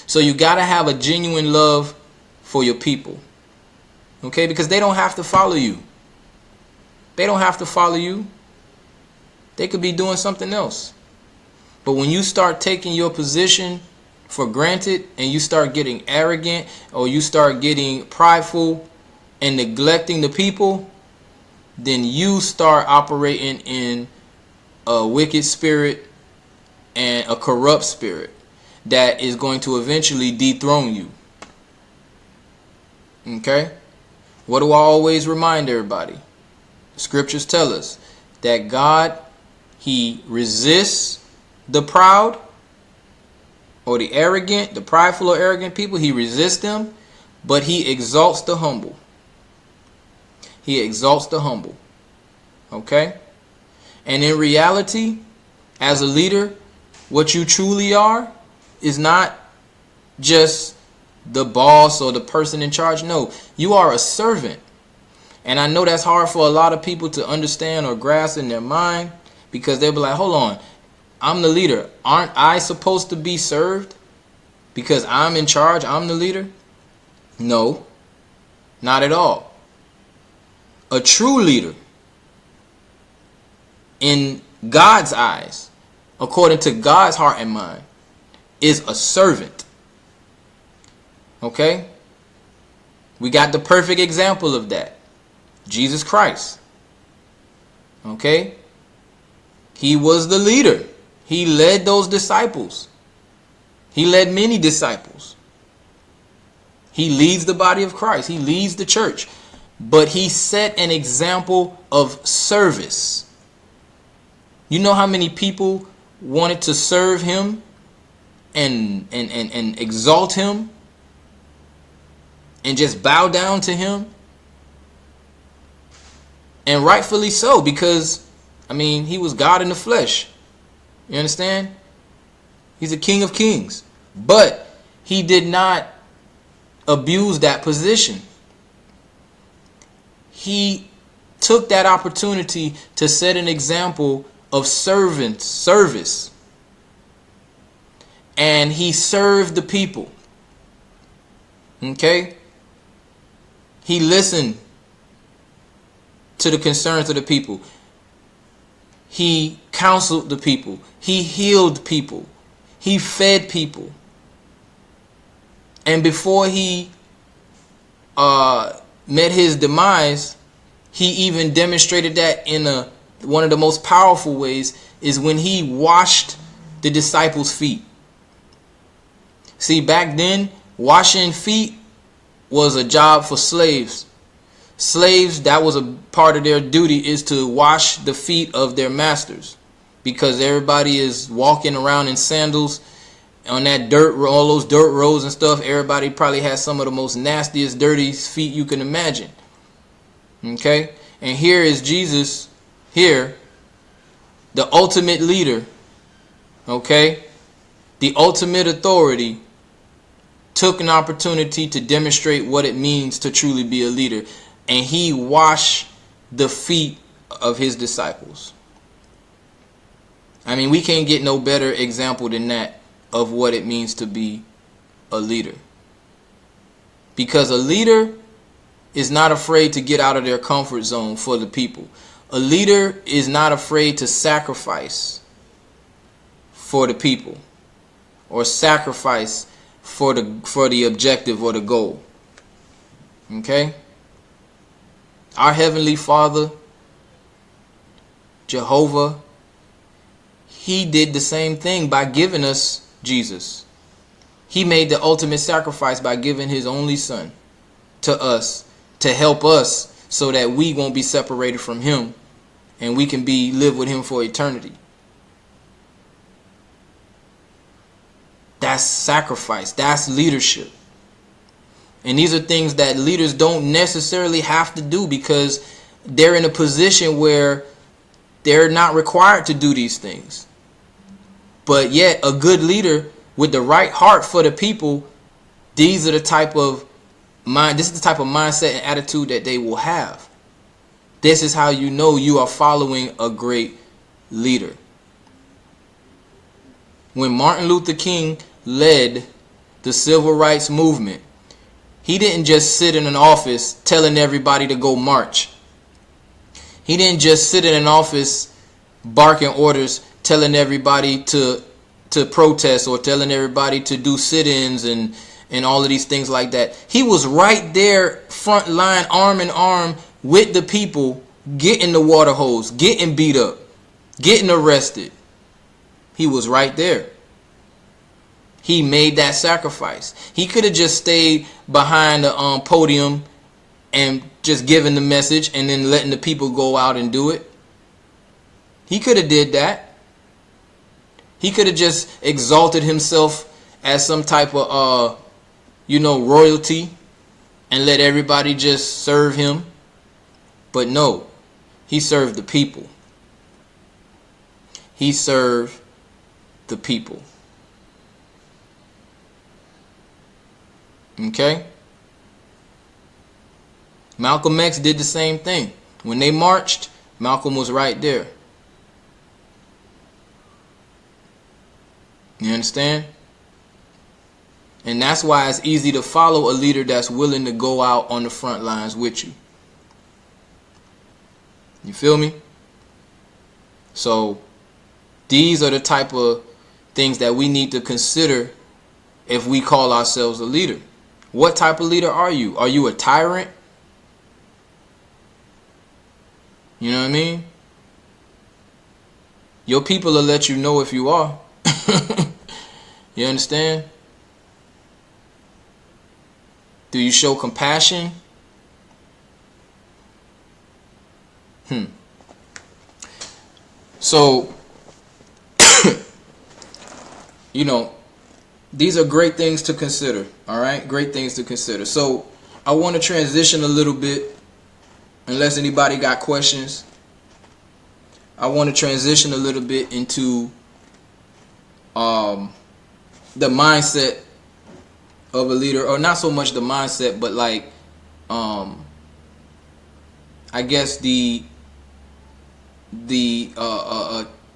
So you got to have a genuine love for your people. Okay? Because they don't have to follow you. They don't have to follow you. They could be doing something else. But when you start taking your position for granted and you start getting arrogant or you start getting prideful and neglecting the people, then you start operating in a wicked spirit and a corrupt spirit that is going to eventually dethrone you. Okay? What do I always remind everybody? The scriptures tell us that God, He resists the proud or the arrogant, the prideful or arrogant people. He resists them, but He exalts the humble. He exalts the humble. Okay? And in reality, as a leader, what you truly are is not just the boss or the person in charge. No, you are a servant. And I know that's hard for a lot of people to understand or grasp in their mind, because they'll be like, hold on, I'm the leader. Aren't I supposed to be served because I'm in charge? I'm the leader? No, not at all. A true leader in God's eyes, according to God's heart and mind, is a servant. Okay? We got the perfect example of that. Jesus Christ. Okay? He was the leader. He led those disciples. He led many disciples. He leads the body of Christ. He leads the church. But he set an example of service. You know how many people wanted to serve him and exalt him and just bow down to him? And rightfully so, because, I mean, he was God in the flesh. You understand? He's a King of Kings. But he did not abuse that position. He took that opportunity to set an example of service. And he served the people. Okay? He listened to the concerns of the people. He counseled the people. He healed people. He fed people. And before he met his demise, he even demonstrated that in one of the most powerful ways, is when he washed the disciples' feet. See, back then, washing feet was a job for slaves. Slaves, that was a part of their duty, is to wash the feet of their masters, because everybody is walking around in sandals on that dirt, all those dirt roads and stuff. Everybody probably has some of the most nastiest, dirtiest feet you can imagine. Okay? And here is Jesus, here, the ultimate leader, okay, the ultimate authority, took an opportunity to demonstrate what it means to truly be a leader. And he washed the feet of his disciples. I mean, we can't get no better example than that of what it means to be a leader. Because a leader is not afraid to get out of their comfort zone for the people. A leader is not afraid to sacrifice for the people, or sacrifice for the objective or the goal. Okay? Our Heavenly Father, Jehovah, He did the same thing by giving us Jesus. He made the ultimate sacrifice by giving his only son to us to help us so that we won't be separated from him and we can live with him for eternity. That's sacrifice. That's leadership. And these are things that leaders don't necessarily have to do because they're in a position where they're not required to do these things. But yet a good leader with the right heart for the people, this is the type of mindset and attitude that they will have. This is how you know you are following a great leader. When Martin Luther King led the civil rights movement, he didn't just sit in an office telling everybody to go march. He didn't just sit in an office barking orders telling everybody to protest or telling everybody to do sit-ins and all of these things like that. He was right there front line, arm in arm with the people, getting the water hose, getting beat up, getting arrested. He was right there. He made that sacrifice. He could have just stayed behind the podium and just given the message and then letting the people go out and do it. He could have did that. He could have just exalted himself as some type of royalty and let everybody just serve him. But no, he served the people. He served the people. Okay? Malcolm X did the same thing. When they marched, Malcolm was right there. You understand? And that's why it's easy to follow a leader that's willing to go out on the front lines with you. You feel me? So these are the type of things that we need to consider if we call ourselves a leader. What type of leader are you? Are you a tyrant? You know what I mean? Your people will let you know if you are. You understand? Do you show compassion? So, these are great things to consider. All right? Great things to consider. So, I want to transition a little bit. Unless anybody got questions, I want to transition a little bit into the mindset of a leader, or not so much the mindset, but like I guess the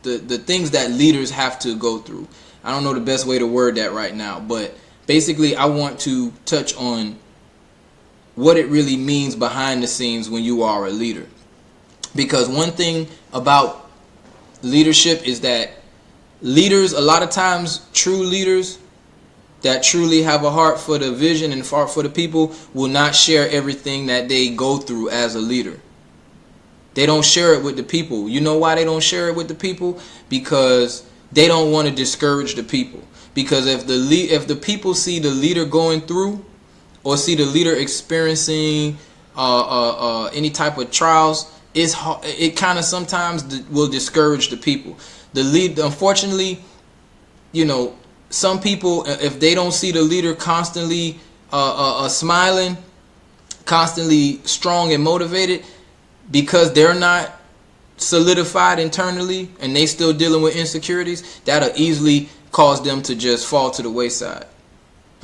things that leaders have to go through. I don't know the best way to word that right now, but basically I want to touch on what it really means behind the scenes when you are a leader. Because one thing about leadership is that leaders, a lot of times true leaders that truly have a heart for the vision and heart for the people, will not share everything that they go through as a leader. They don't share it with the people. You know why they don't share it with the people? Because they don't want to discourage the people. Because if the people see the leader going through, or see the leader experiencing any type of trials, it kind of sometimes will discourage the people. Unfortunately, some people, if they don't see the leader constantly smiling, constantly strong and motivated, because they're not solidified internally and they still dealing with insecurities, that'll easily cause them to just fall to the wayside.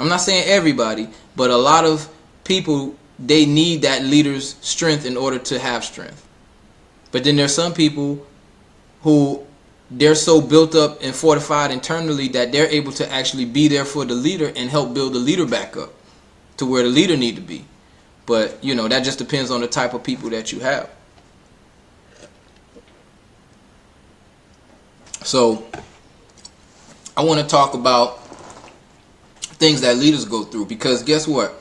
I'm not saying everybody, but a lot of people, they need that leader's strength in order to have strength. But then there's some people who they're so built up and fortified internally that they're able to actually be there for the leader and help build the leader back up to where the leader need to be. But, that just depends on the type of people that you have. So I want to talk about things that leaders go through, because guess what?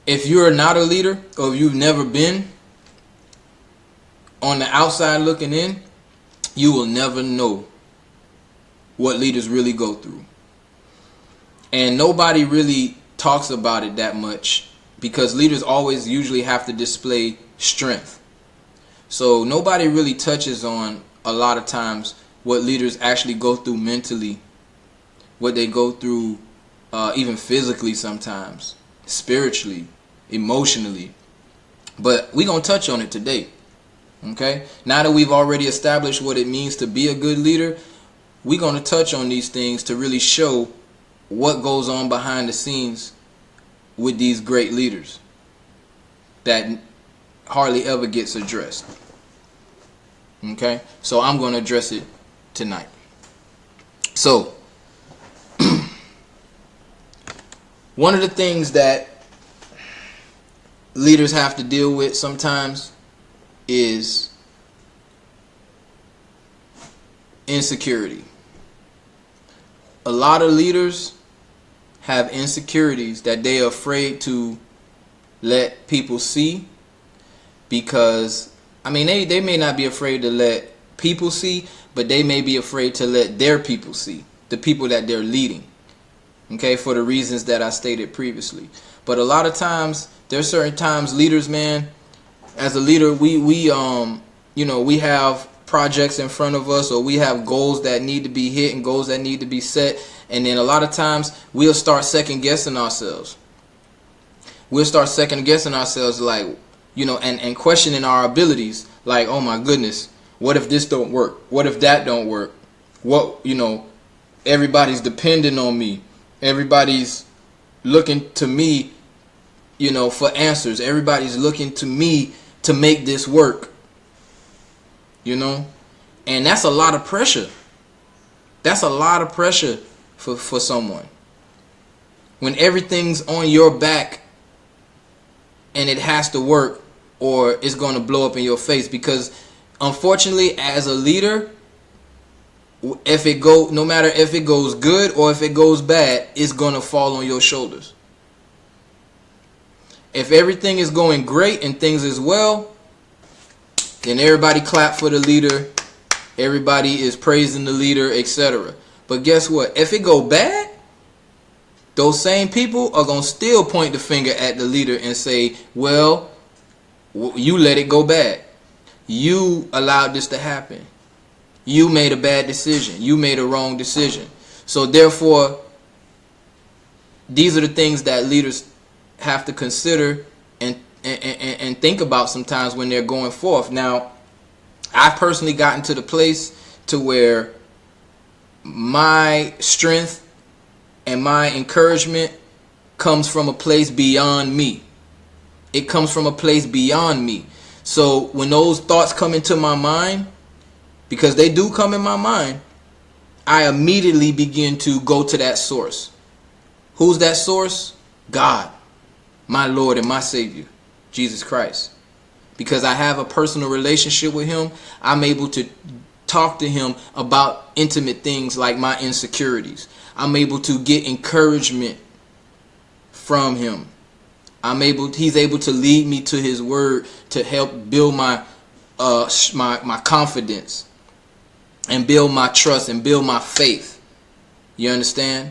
If you're not a leader, or if you've never been, on the outside looking in, you will never know what leaders really go through. And nobody really talks about it that much because leaders always usually have to display strength. So nobody really touches on a lot of times what leaders actually go through mentally, what they go through even physically sometimes, spiritually, emotionally. But we're going to touch on it today. Okay? Now that we've already established what it means to be a good leader, we're going to touch on these things to really show what goes on behind the scenes with these great leaders that hardly ever gets addressed. Okay? So I'm going to address it tonight. So, one of the things that leaders have to deal with sometimes is insecurity. A lot of leaders have insecurities that they are afraid to let people see, because they may not be afraid to let people see, but they may be afraid to let their people see, the people that they're leading. Okay, for the reasons that I stated previously. But a lot of times, there's certain times leaders, man, as a leader, we have projects in front of us, or we have goals that need to be hit and goals that need to be set. And then a lot of times we'll start second guessing ourselves. We'll start second guessing ourselves, like, and questioning our abilities. Like, oh my goodness, what if this don't work? What if that don't work? Everybody's depending on me. Everybody's looking to me, for answers. Everybody's looking to me to make this work. And that's a lot of pressure. That's a lot of pressure for someone. When everything's on your back and it has to work, or it's going to blow up in your face. Because unfortunately, as a leader, no matter if it goes good or if it goes bad, it's going to fall on your shoulders. If everything is going great and things is well, then everybody clap for the leader. Everybody is praising the leader, etc. But guess what? If it go bad, those same people are going to still point the finger at the leader and say, well, you let it go bad. You allowed this to happen. You made a bad decision. You made a wrong decision. So therefore, these are the things that leaders have to consider and think about sometimes when they're going forth. Now, I've personally gotten to the place to where my strength and my encouragement comes from a place beyond me. It comes from a place beyond me. So when those thoughts come into my mind, because they do come in my mind, I immediately begin to go to that source. Who's that source? God, my Lord and my Savior, Jesus Christ. Because I have a personal relationship with Him, I'm able to talk to Him about intimate things like my insecurities. I'm able to get encouragement from Him. He's able to lead me to His Word to help build my confidence and build my trust and build my faith. You understand?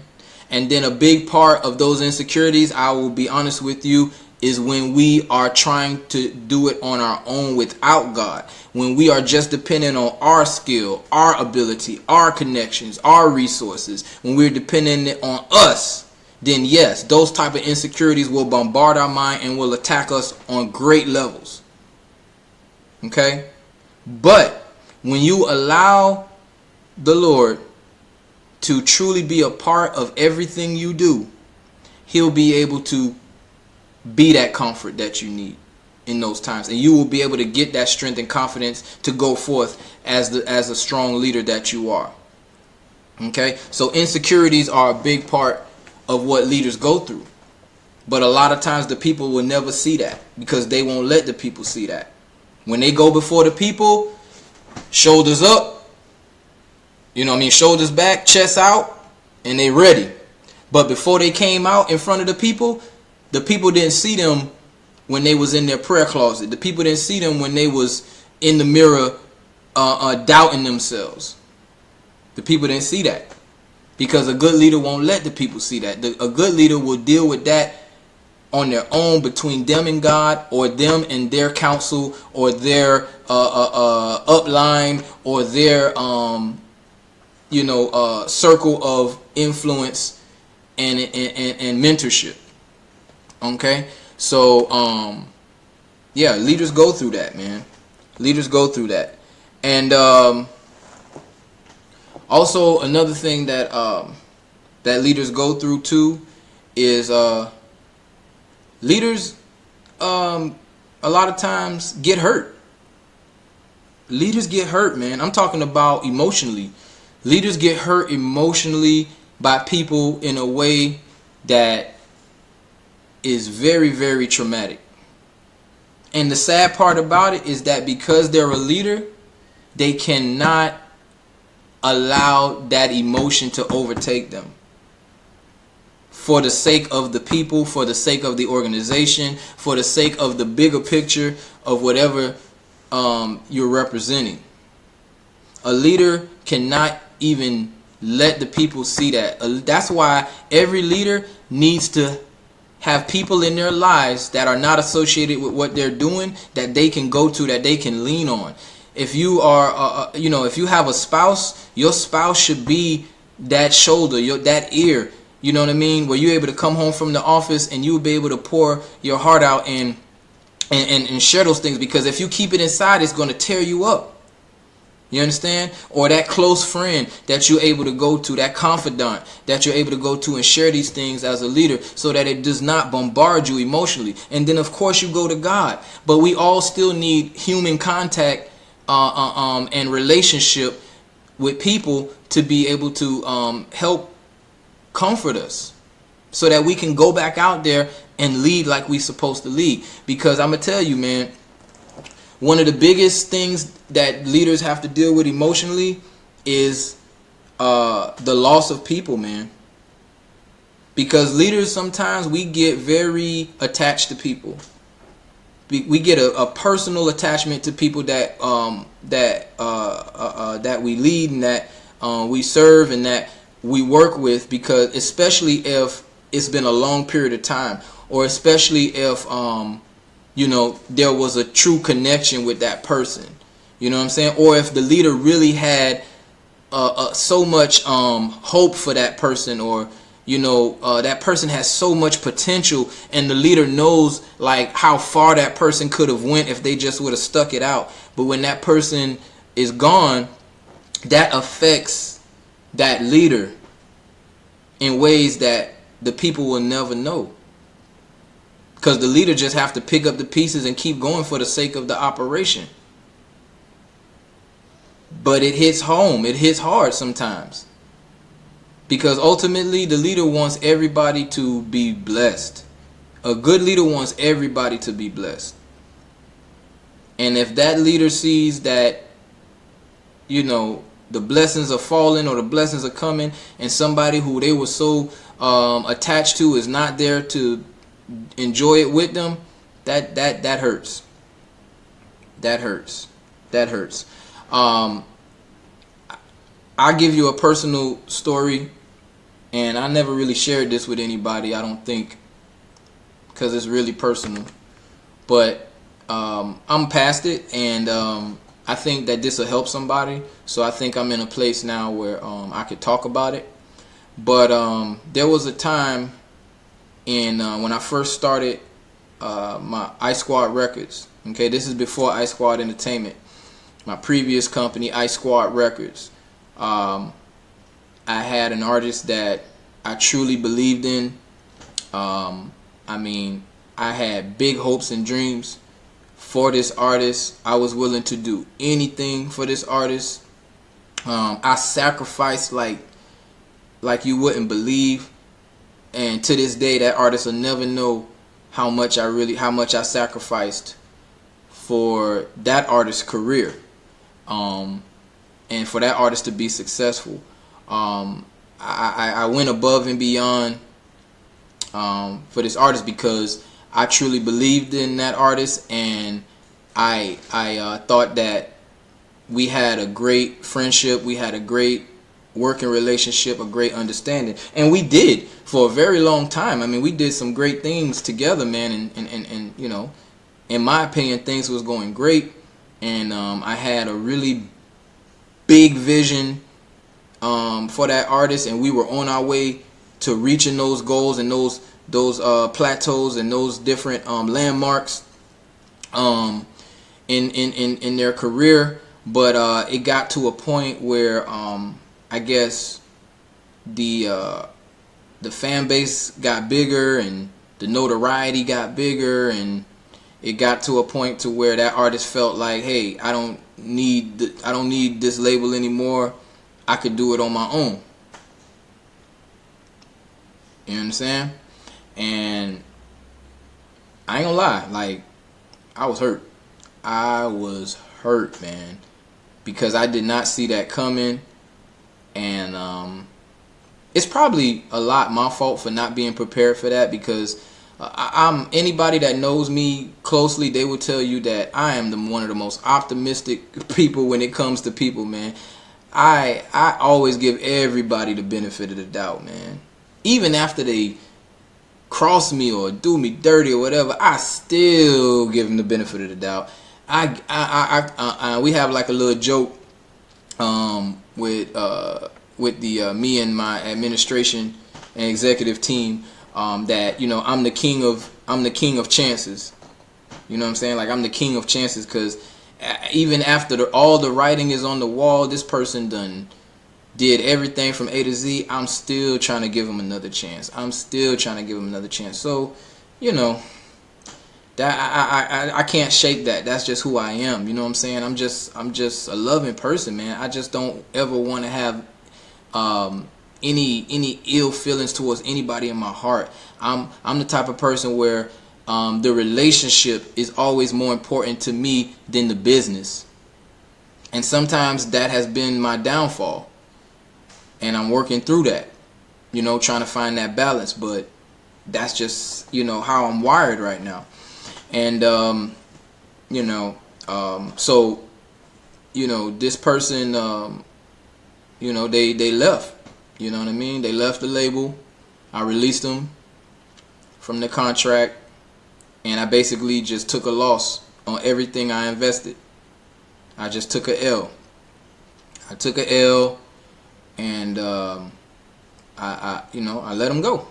And then a big part of those insecurities, I will be honest with you, is when we are trying to do it on our own without God. When we are just dependent on our skill, our ability, our connections, our resources. When we're dependent on us, then yes, those type of insecurities will bombard our mind and will attack us on great levels. Okay? But when you allow the Lord to truly be a part of everything you do, He'll be able to be that comfort that you need in those times, and you will be able to get that strength and confidence to go forth as a strong leader that you are. Okay? So insecurities are a big part of what leaders go through. But a lot of times the people will never see that, because they won't let the people see that. When they go before the people, shoulders up, shoulders back, chest out, and they ready. But before they came out in front of the people didn't see them when they was in their prayer closet. The people didn't see them when they was in the mirror doubting themselves. The people didn't see that, because a good leader won't let the people see that. A good leader will deal with that on their own, between them and God, or them and their counsel, or their upline, or their circle of influence and mentorship. Okay, so yeah, leaders go through that, man. Leaders go through that. And also another thing that that leaders go through too is leaders a lot of times get hurt. Leaders get hurt, man. I'm talking about emotionally. Leaders get hurt emotionally by people in a way that is very, very traumatic. And the sad part about it is that because they're a leader, they cannot allow that emotion to overtake them. For the sake of the people, for the sake of the organization, for the sake of the bigger picture of whatever you're representing. A leader cannot even let the people see that. That's why every leader needs to have people in their lives that are not associated with what they're doing, that they can go to, that they can lean on. If you are, if you have a spouse, your spouse should be that shoulder, that ear. You know what I mean? Where you're able to come home from the office and you'll be able to pour your heart out and share those things. Because if you keep it inside, it's going to tear you up. You understand? Or that close friend that you're able to go to, that confidant that you're able to go to and share these things as a leader, so that it does not bombard you emotionally. And then, of course, you go to God. But we all still need human contact and relationship with people to be able to help comfort us, so that we can go back out there and lead like we supposed to lead. Because I'm gonna tell you, man, one of the biggest things that leaders have to deal with emotionally is the loss of people, man. Because leaders, sometimes we get very attached to people. We get a personal attachment to people that we lead and that we serve and that we work with, because especially if it's been a long period of time, or especially if there was a true connection with that person, you know what I'm saying, or if the leader really had so much hope for that person, or that person has so much potential, and the leader knows like how far that person could have went if they just would have stuck it out. But when that person is gone, that affects that leader in ways that the people will never know, because the leader just have to pick up the pieces and keep going for the sake of the operation. But it hits home, it hits hard sometimes, because ultimately the leader wants everybody to be blessed. A good leader wants everybody to be blessed. And if that leader sees that the blessings are falling, or the blessings are coming, and somebody who they were so attached to is not there to enjoy it with them, that hurts. That hurts. I'll give you a personal story, and I never really shared this with anybody, I don't think, because it's really personal. But I'm past it, and I think that this will help somebody. So I think I'm in a place now where I could talk about it. But there was a time when I first started my Ice Squad Records. Okay, this is before Ice Squad Entertainment. My previous company, Ice Squad Records. I had an artist that I truly believed in. I had big hopes and dreams for this artist. I was willing to do anything for this artist. I sacrificed like you wouldn't believe. And to this day, that artist will never know how much I sacrificed for that artist's career, and for that artist to be successful. I went above and beyond for this artist, because I truly believed in that artist, and I thought that we had a great friendship, we had a great working relationship, a great understanding. And we did for a very long time. I mean, we did some great things together, man. And you know, in my opinion, things was going great. And I had a really big vision for that artist, and we were on our way to reaching those goals and those plateaus and those different landmarks in their career. But it got to a point where I guess the fan base got bigger and the notoriety got bigger, and it got to a point to where that artist felt like, hey, I don't need this label anymore. I could do it on my own. You understand? And I ain't gonna lie, like, I was hurt. I was hurt, man, because I did not see that coming. And it's probably a lot my fault for not being prepared for that, because I'm anybody that knows me closely, they will tell you that I am one of the most optimistic people when it comes to people, man. I always give everybody the benefit of the doubt, man. Even after they cross me or do me dirty or whatever, I still give them the benefit of the doubt. We have like a little joke with the me and my administration and executive team, that, you know, I'm the king of chances. You know what I'm saying? Like, I'm the king of chances, because even after all the writing is on the wall, this person done did everything from A to Z, I'm still trying to give him another chance. So, you know, that I can't shake that. That's just who I am. You know what I'm saying? I'm just a loving person, man. I just don't ever want to have any ill feelings towards anybody in my heart. I'm the type of person where the relationship is always more important to me than the business. And sometimes that has been my downfall. And I'm working through that, you know, trying to find that balance. But that's just, you know, how I'm wired right now. And, you know, so, you know, this person, you know, they left. You know what I mean? They left the label. I released them from the contract. And I basically just took a loss on everything I invested. I just took a L. And I let him go.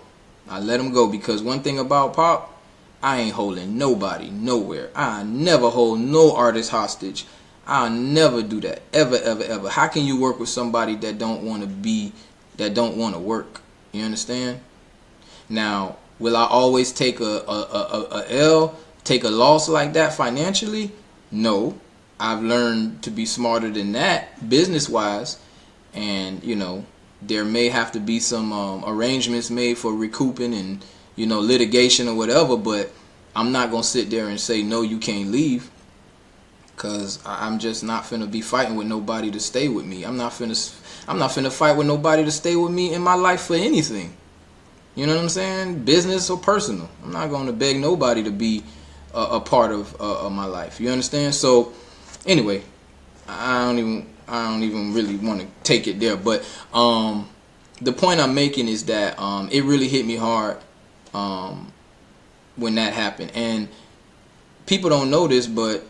I let him go, because one thing about Popp, I ain't holding nobody nowhere. I never hold no artist hostage. I'll never do that, ever. How can you work with somebody that don't want to work? You understand? Now, will I always take a L, take a loss like that financially? No. I've learned to be smarter than that business-wise. And, you know, there may have to be some arrangements made for recouping and, you know, litigation or whatever. But I'm not going to sit there and say, no, you can't leave. Because I'm just not finna be fighting with nobody to stay with me. I'm not finna fight with nobody to stay with me in my life for anything. You know what I'm saying? Business or personal. I'm not going to beg nobody to be a part of my life. You understand? So, anyway, I don't even really want to take it there. But the point I'm making is that it really hit me hard when that happened. And people don't know this, but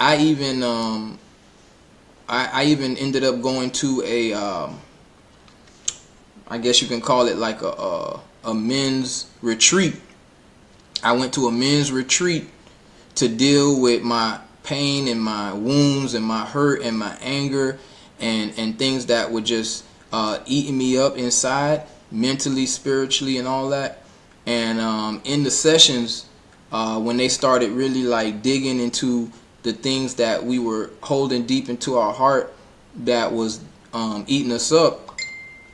I even ended up going to a I guess you can call it like a men's retreat. I went to a men's retreat to deal with my pain and my wounds and my hurt and my anger and things that were just eating me up inside, mentally, spiritually, and all that. And in the sessions, when they started really like digging into the things that we were holding deep into our heart that was eating us up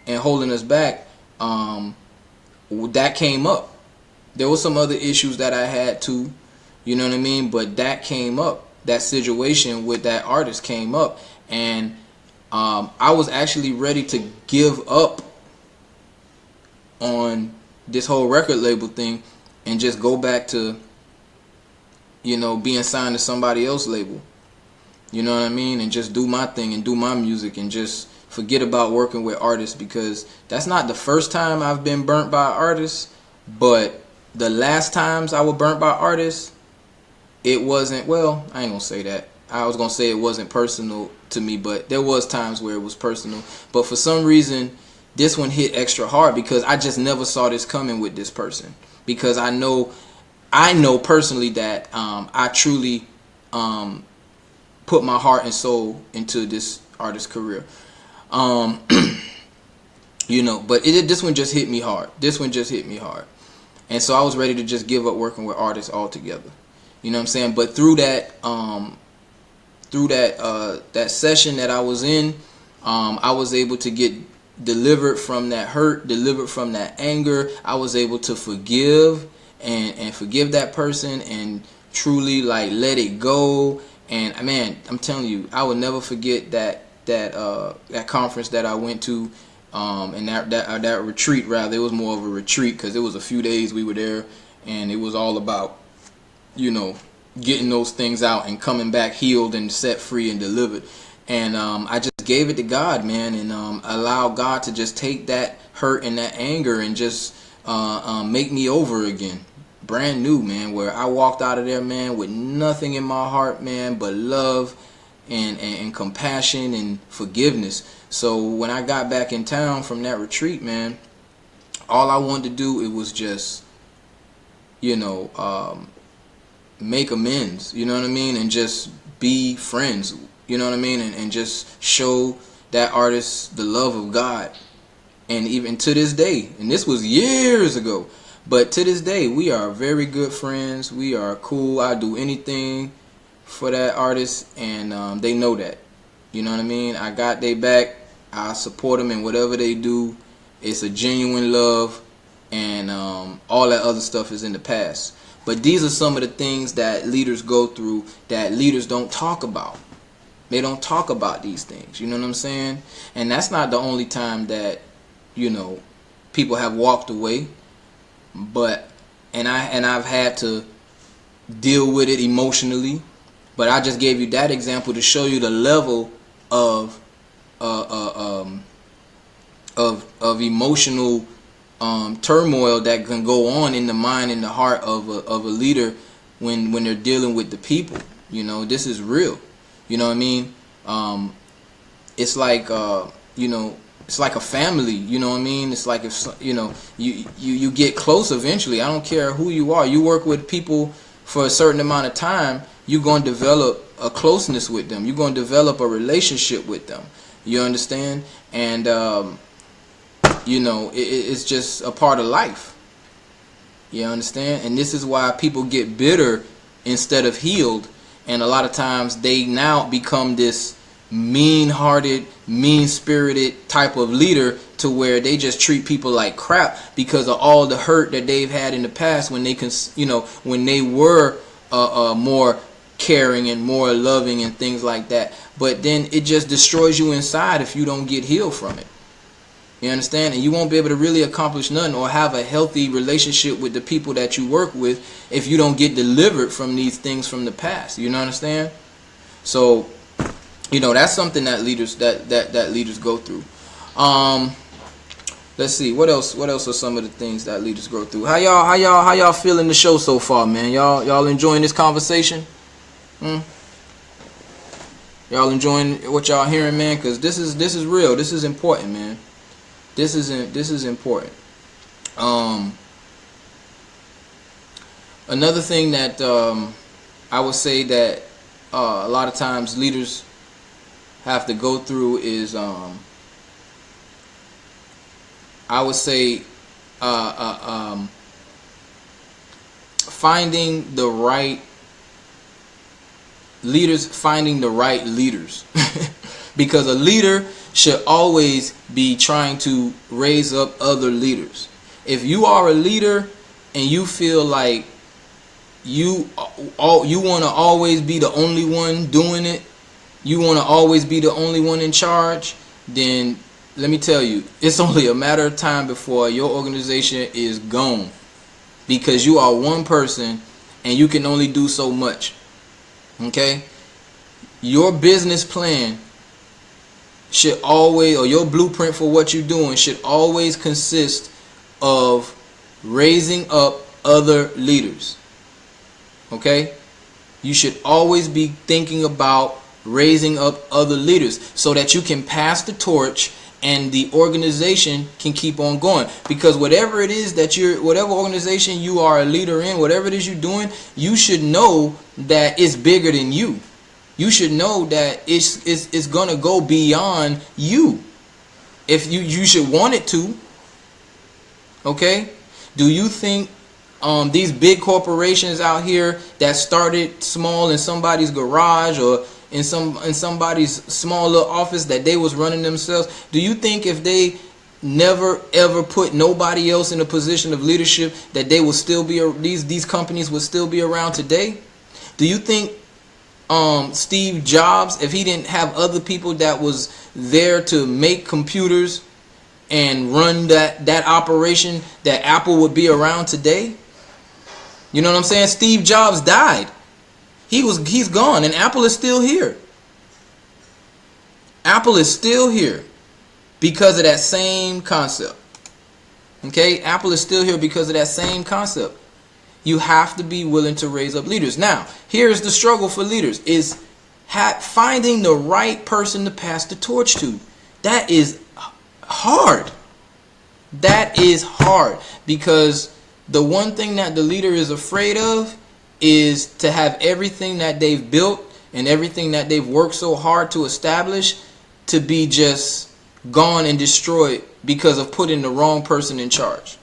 and holding us back, that came up. There were some other issues that I had too, you know what I mean? But that came up. That situation with that artist came up. And I was actually ready to give up on this whole record label thing and just go back to, you know, being signed to somebody else's label. You know what I mean? And just do my thing and do my music and just forget about working with artists, because that's not the first time I've been burnt by artists, but the last times I was burnt by artists, it wasn't, well, I ain't gonna say that. I was gonna say it wasn't personal to me, but there was times where it was personal. But for some reason, this one hit extra hard because I just never saw this coming with this person. Because I know personally that I truly put my heart and soul into this artist career. You know, but this one just hit me hard. This one just hit me hard. And so I was ready to just give up working with artists altogether. You know what I'm saying? But through that that session that I was in, I was able to get delivered from that hurt, delivered from that anger. I was able to forgive and forgive that person and truly like let it go. And man, I'm telling you, I will never forget that conference that I went to, and that retreat. Rather, it was more of a retreat because it was a few days we were there, and it was all about, you know, getting those things out and coming back healed and set free and delivered. And I just gave it to God, man, and allowed God to just take that hurt and that anger and just make me over again, brand new, man. Where I walked out of there, man, with nothing in my heart, man, but love and compassion and forgiveness. So when I got back in town from that retreat, man, all I wanted to do, it was just, you know, make amends, you know what I mean, and just be friends, you know what I mean, and just show that artist the love of God. And even to this day, and this was years ago, but to this day, we are very good friends. We are cool. I do anything for that artist, and they know that. You know what I mean? I got their back. I support them in whatever they do. It's a genuine love, and all that other stuff is in the past. But these are some of the things that leaders go through that leaders don't talk about. They don't talk about these things. You know what I'm saying? And that's not the only time that, you know, people have walked away. But I've had to deal with it emotionally. But I just gave you that example to show you the level of emotional turmoil that can go on in the mind and the heart of a leader when they're dealing with the people. You know, this is real. You know what I mean? It's like you know, it's like a family. You know what I mean? It's like if you know you get close eventually. I don't care who you are. You work with people for a certain amount of time, you're going to develop a closeness with them. You're going to develop a relationship with them. You understand? And you know, it's just a part of life. You understand? And this is why people get bitter instead of healed. And a lot of times they now become this mean-hearted, mean-spirited type of leader to where they just treat people like crap because of all the hurt that they've had in the past when they can, you know, when they were more caring and more loving and things like that. But then it just destroys you inside if you don't get healed from it. You understand? And you won't be able to really accomplish nothing or have a healthy relationship with the people that you work with if you don't get delivered from these things from the past. You understand? So, you know, that's something that leaders that leaders go through. Let's see, what else are some of the things that leaders go through? How y'all feeling the show so far, man? Y'all enjoying this conversation? Y'all enjoying what y'all hearing, man? Because this is real. This is important, man. This is important. Another thing that I would say that a lot of times leaders have to go through is I would say finding the right leaders because a leader should always be trying to raise up other leaders. If you are a leader and you feel like you want to always be the only one doing it, you want to always be the only one in charge, then let me tell you, it's only a matter of time before your organization is gone, because you are one person and you can only do so much. Okay? Your business plan should always, or your blueprint for what you're doing should always consist of raising up other leaders. Okay? You should always be thinking about raising up other leaders so that you can pass the torch and the organization can keep on going. Because whatever it is that whatever organization you are a leader in, whatever it is you're doing, you should know that it's bigger than you. You should know that it's gonna go beyond you. If you should want it to. Okay? Do you think these big corporations out here that started small in somebody's garage or in somebody's small little office that they was running themselves, do you think if they never ever put nobody else in a position of leadership that they will still be, these companies would still be around today? Do you think Steve Jobs, if he didn't have other people that was there to make computers and run that operation, that Apple would be around today? You know what I'm saying? Steve Jobs died. He's gone, and Apple is still here. Apple is still here because of that same concept. Okay? Apple is still here because of that same concept. You have to be willing to raise up leaders. Now, here's the struggle for leaders, is finding the right person to pass the torch to. That is hard. That is hard, because the one thing that the leader is afraid of is to have everything that they've built and everything that they've worked so hard to establish to be just gone and destroyed because of putting the wrong person in charge.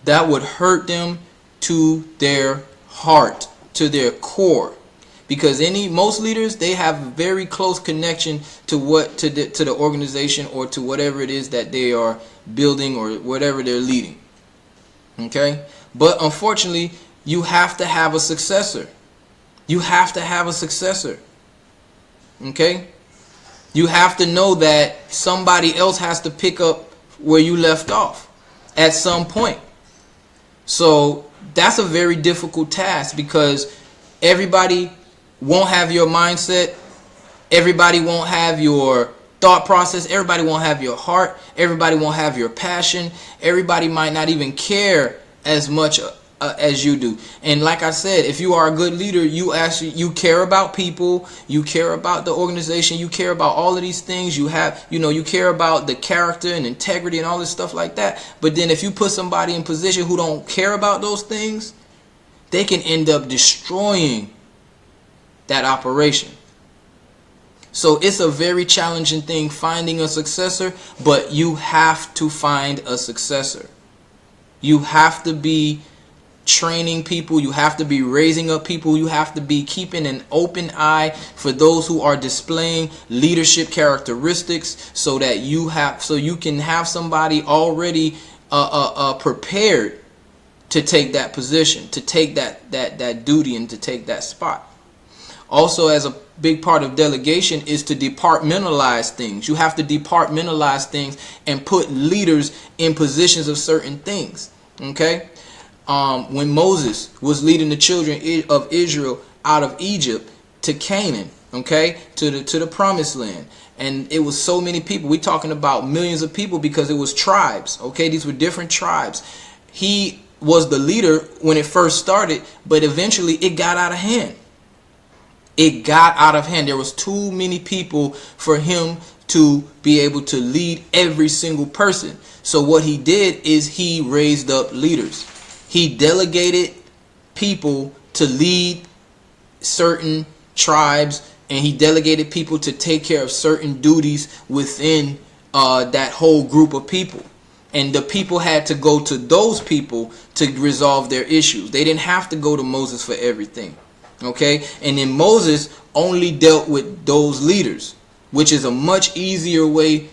That would hurt them to their heart, to their core. Because most leaders, they have a very close connection to the organization or to whatever it is that they are building or whatever they're leading. Okay? But unfortunately, you have to have a successor. You have to have a successor. Okay? You have to know that somebody else has to pick up where you left off at some point. So that's a very difficult task, because everybody won't have your mindset. Everybody won't have your thought process. Everybody won't have your heart. Everybody won't have your passion. Everybody might not even care as much as you do. And like I said, if you are a good leader, you care about people, you care about the organization, you care about all of these things. You care about the character and integrity and all this stuff like that. But then if you put somebody in position who don't care about those things, they can end up destroying that operation. So it's a very challenging thing finding a successor, but you have to find a successor. You have to be training people, you have to be raising up people, you have to be keeping an open eye for those who are displaying leadership characteristics, so that you can have somebody already prepared to take that position, to take that duty, and to take that spot. Also, as a big part of delegation is to departmentalize things. You have to departmentalize things and put leaders in positions of certain things. Okay? When Moses was leading the children of Israel out of Egypt to Canaan, okay, to the promised land, and it was so many people. We're talking about millions of people, because it was tribes. Okay, these were different tribes. He was the leader when it first started, but eventually it got out of hand. It got out of hand. There was too many people for him to be able to lead every single person. So what he did is he raised up leaders. He delegated people to lead certain tribes, and he delegated people to take care of certain duties within that whole group of people. And the people had to go to those people to resolve their issues. They didn't have to go to Moses for everything. Okay? And then Moses only dealt with those leaders, which is a much easier way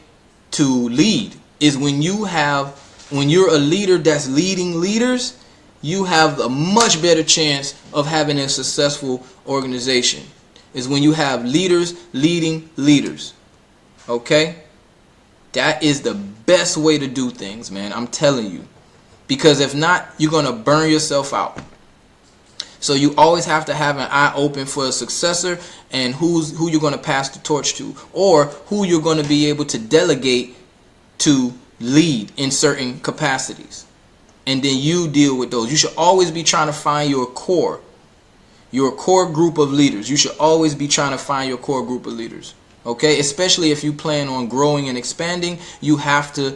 to lead. Is when you're a leader that's leading leaders, you have a much better chance of having a successful organization. Is when you have leaders leading leaders. Okay? That is the best way to do things, man. I'm telling you. Because if not, you're going to burn yourself out. So you always have to have an eye open for a successor and who you're going to pass the torch to, or who you're going to be able to delegate to lead in certain capacities. And then you deal with those. You should always be trying to find your core group of leaders. You should always be trying to find your core group of leaders. Okay, especially if you plan on growing and expanding, you have to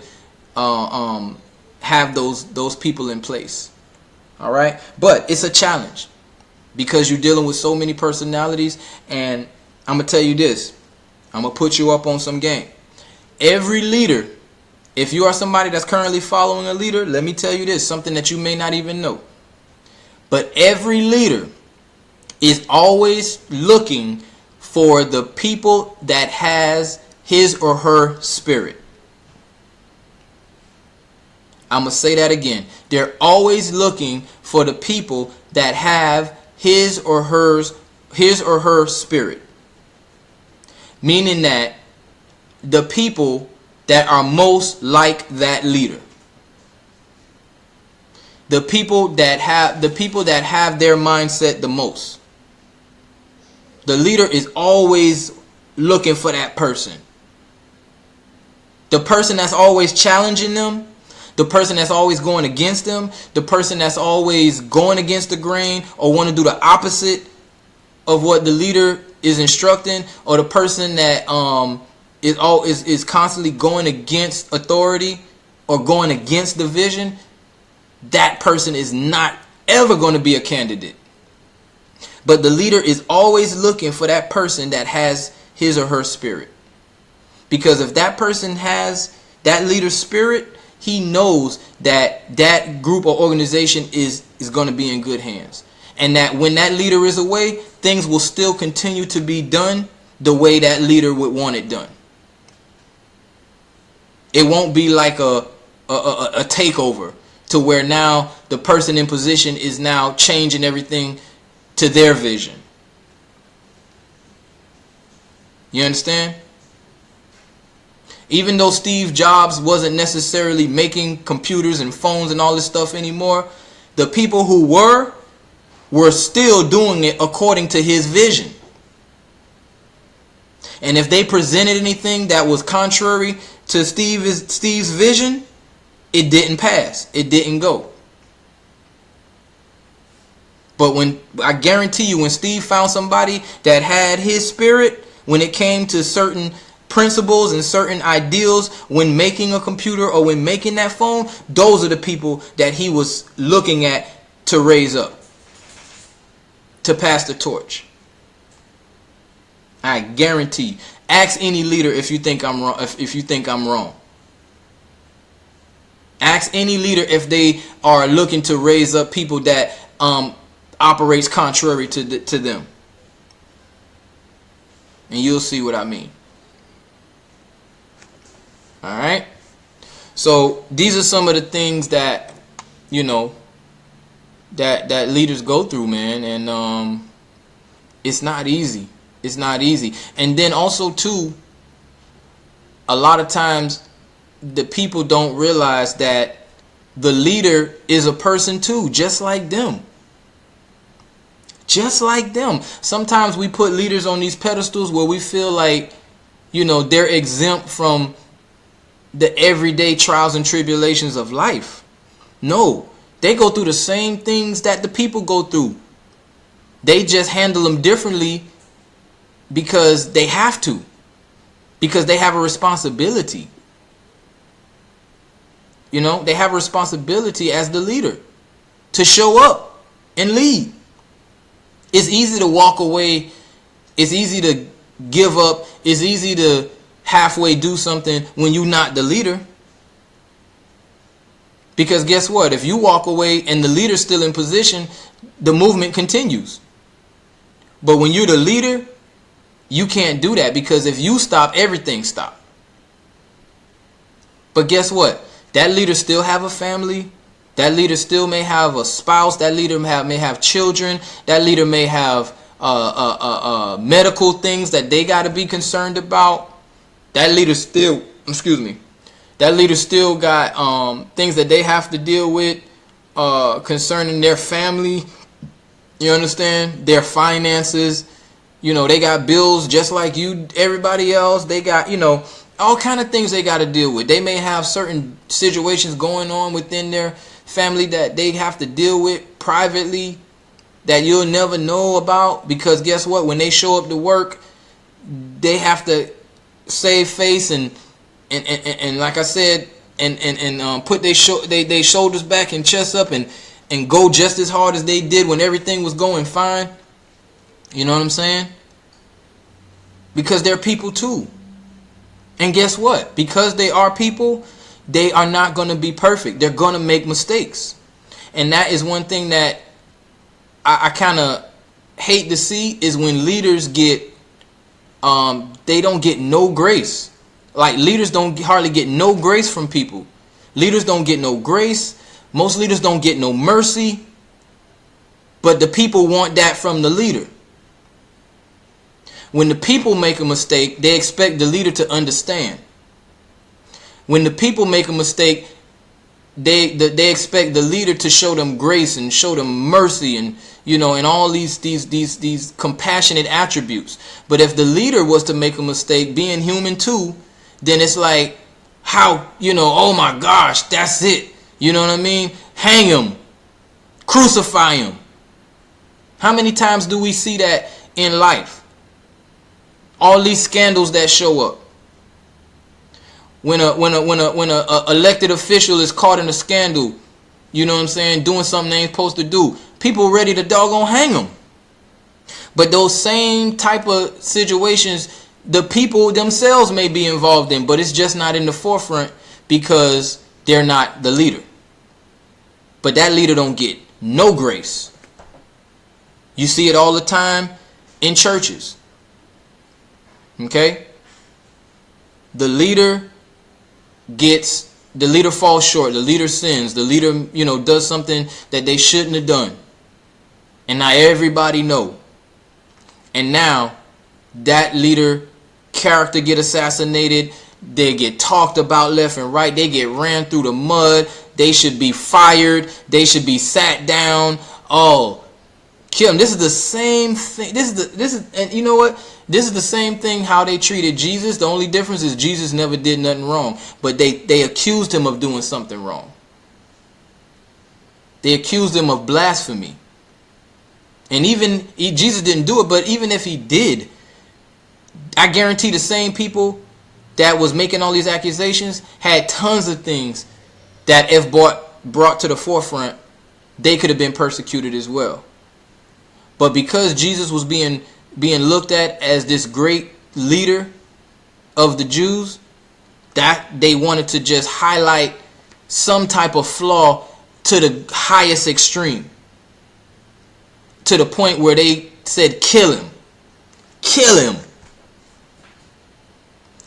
have those people in place. All right, but it's a challenge because you're dealing with so many personalities. And I'm gonna tell you this. I'm gonna put you up on some game. Every leader, if you are somebody that's currently following a leader, let me tell you this, something that you may not even know. But every leader is always looking for the people that has his or her spirit. I'm going to say that again. They're always looking for the people that have his or her spirit. Meaning that the people that are most like that leader. The people that have their mindset the most. The leader is always looking for that person. The person that's always challenging them. The person that's always going against them. The person that's always going against the grain or want to do the opposite of what the leader is instructing. Or the person that is constantly going against authority or going against the vision. That person is not ever going to be a candidate. But the leader is always looking for that person that has his or her spirit. Because if that person has that leader's spirit, he knows that that group or organization is going to be in good hands. And that when that leader is away, things will still continue to be done the way that leader would want it done. It won't be like a takeover to where now the person in position is now changing everything to their vision. You understand? Even though Steve Jobs wasn't necessarily making computers and phones and all this stuff anymore, the people who were still doing it according to his vision. And if they presented anything that was contrary to Steve's vision, it didn't pass. It didn't go. But I guarantee you, when Steve found somebody that had his spirit, when it came to certain principles and certain ideals when making a computer or when making that phone, those are the people that he was looking at to raise up, to pass the torch. I guarantee you. Ask any leader if you think I'm wrong. If you think I'm wrong. Ask any leader if they are looking to raise up people that operates contrary to them. And you'll see what I mean. Alright? So these are some of the things that, you know, that leaders go through, man. And it's not easy. It's not easy. And then also, too, a lot of times the people don't realize that the leader is a person, too, just like them. Just like them. Sometimes we put leaders on these pedestals where we feel like, you know, they're exempt from the everyday trials and tribulations of life. No, they go through the same things that the people go through. They just handle them differently because they have to. Because they have a responsibility. You know, they have a responsibility as the leader to show up and lead. It's easy to walk away. It's easy to give up. It's easy to halfway do something when you're not the leader. Because guess what? If you walk away and the leader's still in position, the movement continues. But when you're the leader, you can't do that, because if you stop, everything stops. But guess what? That leader still have a family. That leader still may have a spouse. That leader may have children. That leader may have medical things that they got to be concerned about. That leader still, that leader still got things that they have to deal with concerning their family You understand? Their finances, you know, they got bills just like you, everybody else. They got, you know, all kind of things they got to deal with. They may have certain situations going on within their family that they have to deal with privately that you'll never know about, because guess what? When they show up to work, they have to save face and like I said, and put their shoulders back and chest up and go just as hard as they did when everything was going fine. You know what I'm saying? Because they're people too. And guess what? Because they are people, they are not going to be perfect. They're going to make mistakes. And that is one thing that I kind of hate to see, is when leaders get, they don't get no grace. Like, leaders don't hardly get no grace from people. Leaders don't get no grace. Most leaders don't get no mercy. But the people want that from the leader. When the people make a mistake, they expect the leader to understand. When the people make a mistake, they expect the leader to show them grace and show them mercy, and you know, and all these compassionate attributes. But if the leader was to make a mistake, being human too, then it's like, how, you know, oh my gosh, that's it. You know what I mean? Hang him. Crucify him. How many times do we see that in life? All these scandals that show up. When a elected official is caught in a scandal, you know what I'm saying, doing something they ain't supposed to do, people ready to doggone hang them. But those same type of situations, the people themselves may be involved in, but it's just not in the forefront because they're not the leader. But that leader don't get no grace. You see it all the time in churches. Okay? The leader falls short. The leader sins. The leader, you know, does something that they shouldn't have done. And now everybody know. And now that leader character get assassinated. They get talked about left and right. They get ran through the mud. They should be fired. They should be sat down. Oh, kill them. This is the same thing. And you know what? This is the same thing how they treated Jesus. The only difference is Jesus never did nothing wrong. But they accused him of doing something wrong. They accused him of blasphemy. And Jesus didn't do it, but even if he did, I guarantee the same people that was making all these accusations had tons of things that if brought to the forefront, they could have been persecuted as well. But because Jesus was being looked at as this great leader of the Jews, that they wanted to just highlight some type of flaw to the highest extreme, to the point where they said, kill him. Kill him.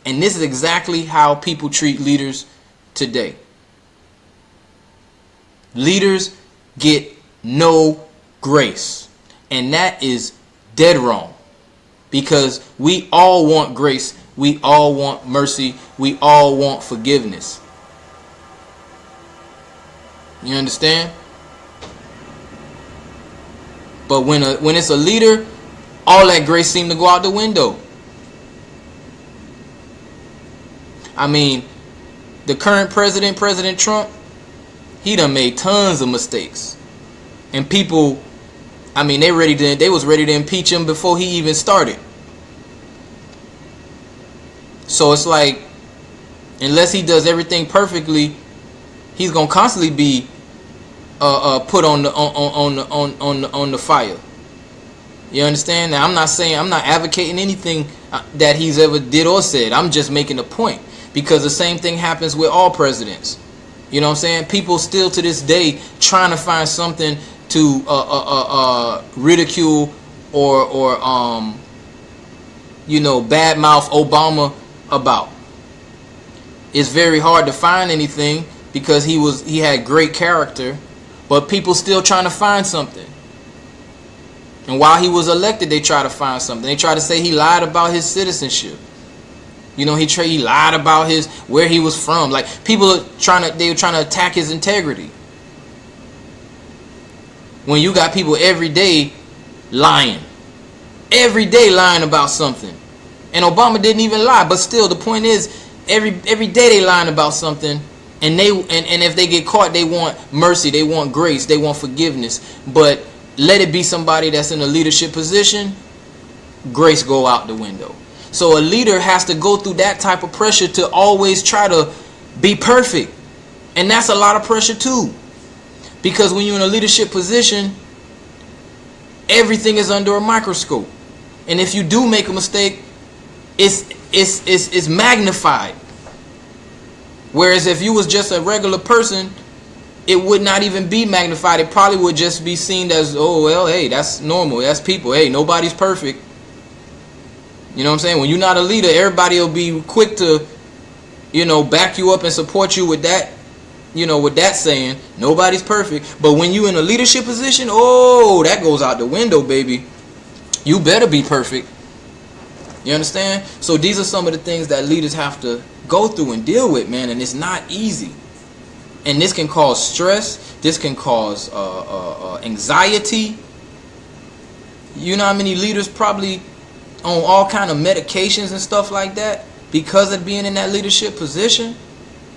And this is exactly how people treat leaders today. Leaders get no grace. And that is dead wrong. Because we all want grace. We all want mercy. We all want forgiveness. You understand? But when it's a leader, all that grace seems to go out the window. I mean, the current president, President Trump, he done made tons of mistakes. And people, I mean, they was ready to impeach him before he even started. So it's like, unless he does everything perfectly, he's gonna constantly be put on the fire. You understand? Now, I'm not advocating anything that he's ever did or said. I'm just making a point, because the same thing happens with all presidents. You know what I'm saying? People still to this day trying to find something to ridicule or badmouth Obama about. It's very hard to find anything because he had great character, but people still trying to find something. And while he was elected, they try to find something. They try to say he lied about his citizenship. You know, he lied about where he was from. Like, people are trying to attack his integrity. When you got people every day lying. Every day lying about something. And Obama didn't even lie, but still the point is every day they lying about something, and if they get caught, they want mercy, they want grace, they want forgiveness. But let it be somebody that's in a leadership position, grace go out the window. So a leader has to go through that type of pressure to always try to be perfect. And that's a lot of pressure too. Because when you're in a leadership position, everything is under a microscope. And if you do make a mistake, it's magnified. Whereas if you was just a regular person, it would not even be magnified. It probably would just be seen as, oh, well, hey, that's normal. That's people. Hey, nobody's perfect. You know what I'm saying? When you're not a leader, everybody will be quick to, back you up and support you with that, with that saying, nobody's perfect. But when you're in a leadership position, oh, that goes out the window, baby. You better be perfect. You understand? So these are some of the things that leaders have to go through and deal with, man. And it's not easy. And this can cause stress. This can cause anxiety. You know how many leaders probably on all kind of medications and stuff like that because of being in that leadership position?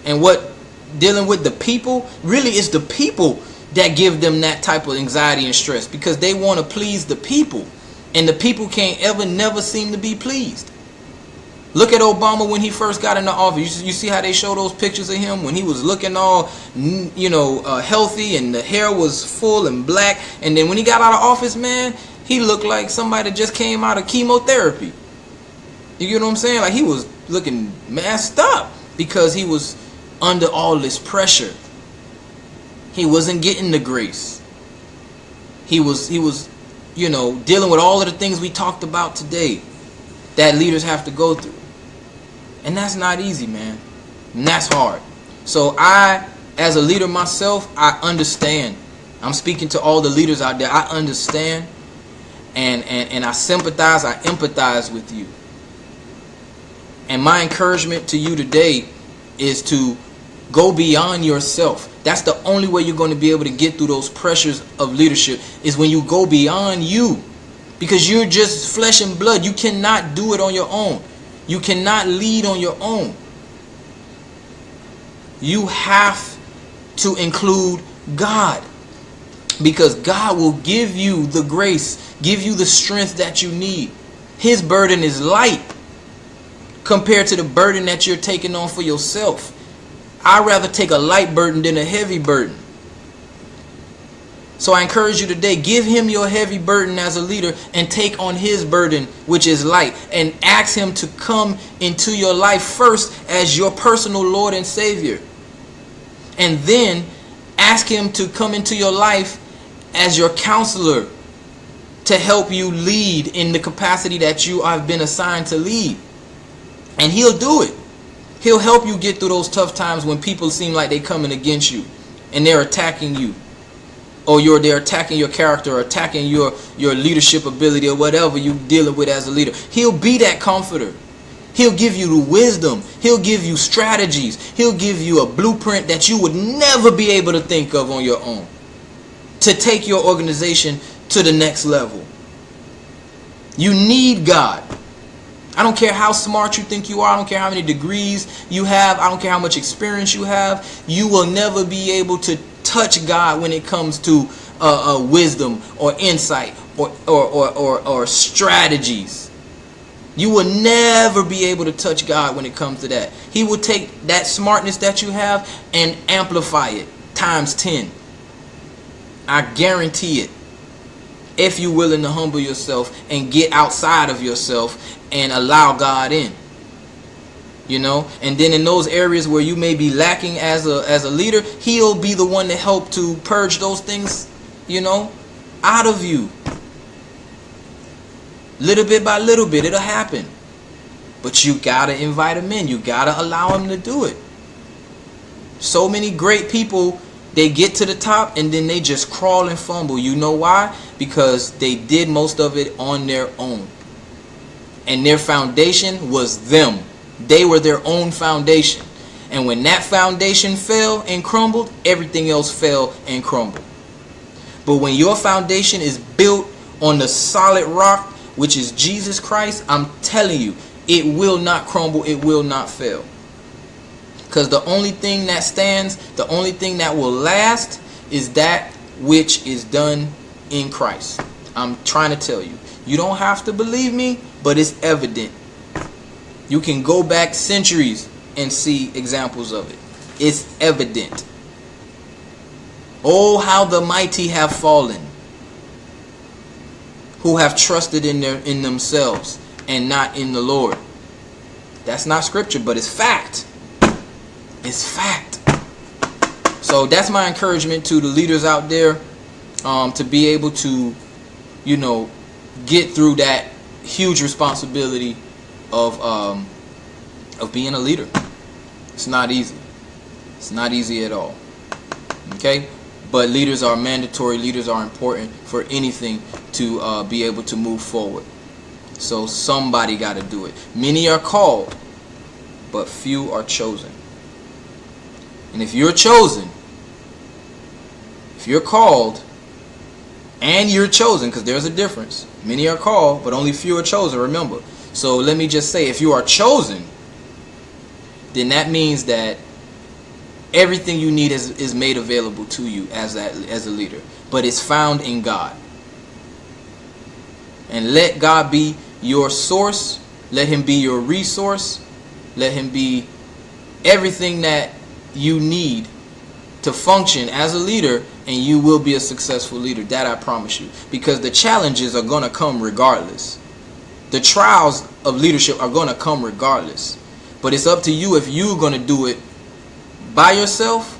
And what dealing with the people, really it's the people that give them that type of anxiety and stress, because they want to please the people, and the people can't never seem to be pleased. Look at Obama when he first got into office. You see how they show those pictures of him when he was looking all, healthy, and the hair was full and black. And then when he got out of office, man, he looked like somebody that just came out of chemotherapy. You get what I'm saying? Like, he was looking messed up because he was under all this pressure. He wasn't getting the grace. He was dealing with all of the things we talked about today that leaders have to go through. And that's not easy, man. And that's hard. So I, as a leader myself, I understand. I'm speaking to all the leaders out there. I understand. And I sympathize, I empathize with you. And my encouragement to you today is to go beyond yourself. That's the only way you're going to be able to get through those pressures of leadership, is when you go beyond you. Because you're just flesh and blood. You cannot do it on your own. You cannot lead on your own. You have to include God. Because God will give you the grace, give you the strength that you need. His burden is light compared to the burden that you're taking on for yourself. I'd rather take a light burden than a heavy burden. So I encourage you today, give him your heavy burden as a leader and take on his burden, which is light, and ask him to come into your life first as your personal Lord and Savior. And then ask him to come into your life as your counselor to help you lead in the capacity that you have been assigned to lead. And he'll do it. He'll help you get through those tough times when people seem like they're coming against you and they're attacking you, or they're attacking your character, or attacking your leadership ability, or whatever you're dealing with as a leader. He'll be that comforter. He'll give you the wisdom. He'll give you strategies. He'll give you a blueprint that you would never be able to think of on your own to take your organization to the next level. You need God. I don't care how smart you think you are. I don't care how many degrees you have. I don't care how much experience you have. You will never be able to touch God when it comes to wisdom or insight or strategies. You will never be able to touch God when it comes to that. He will take that smartness that you have and amplify it times 10. I guarantee it. If you're willing to humble yourself and get outside of yourself and allow God in. And then in those areas where you may be lacking as a leader, he'll be the one to help to purge those things, out of you. Little bit by little bit, it'll happen. But you gotta invite him in. You gotta allow him to do it. So many great people, they get to the top and then they just crawl and fumble. You know why? Because they did most of it on their own. And their foundation was them. They were their own foundation. And when that foundation fell and crumbled, everything else fell and crumbled. But when your foundation is built on the solid rock, which is Jesus Christ, I'm telling you, it will not crumble, it will not fail. Because the only thing that stands, the only thing that will last is that which is done in Christ. I'm trying to tell you. You don't have to believe me, but it's evident. You can go back centuries and see examples of it. It's evident. Oh, how the mighty have fallen, who have trusted in themselves and not in the Lord. That's not scripture, but it's fact. It's fact. So that's my encouragement to the leaders out there, to be able to, get through that huge responsibility of being a leader. It's not easy. It's not easy at all. Okay? But leaders are mandatory. Leaders are important for anything to be able to move forward. So somebody got to do it. Many are called, but few are chosen. And if you're chosen, if you're called and you're chosen, because there's a difference. Many are called, but only few are chosen, remember. So let me just say, if you are chosen, then that means that everything you need is made available to you as a leader. But it's found in God. And let God be your source. Let him be your resource. Let him be everything that you need to function as a leader, and you will be a successful leader. That I promise you. Because the challenges are going to come regardless. The trials of leadership are going to come regardless. But it's up to you if you're going to do it by yourself,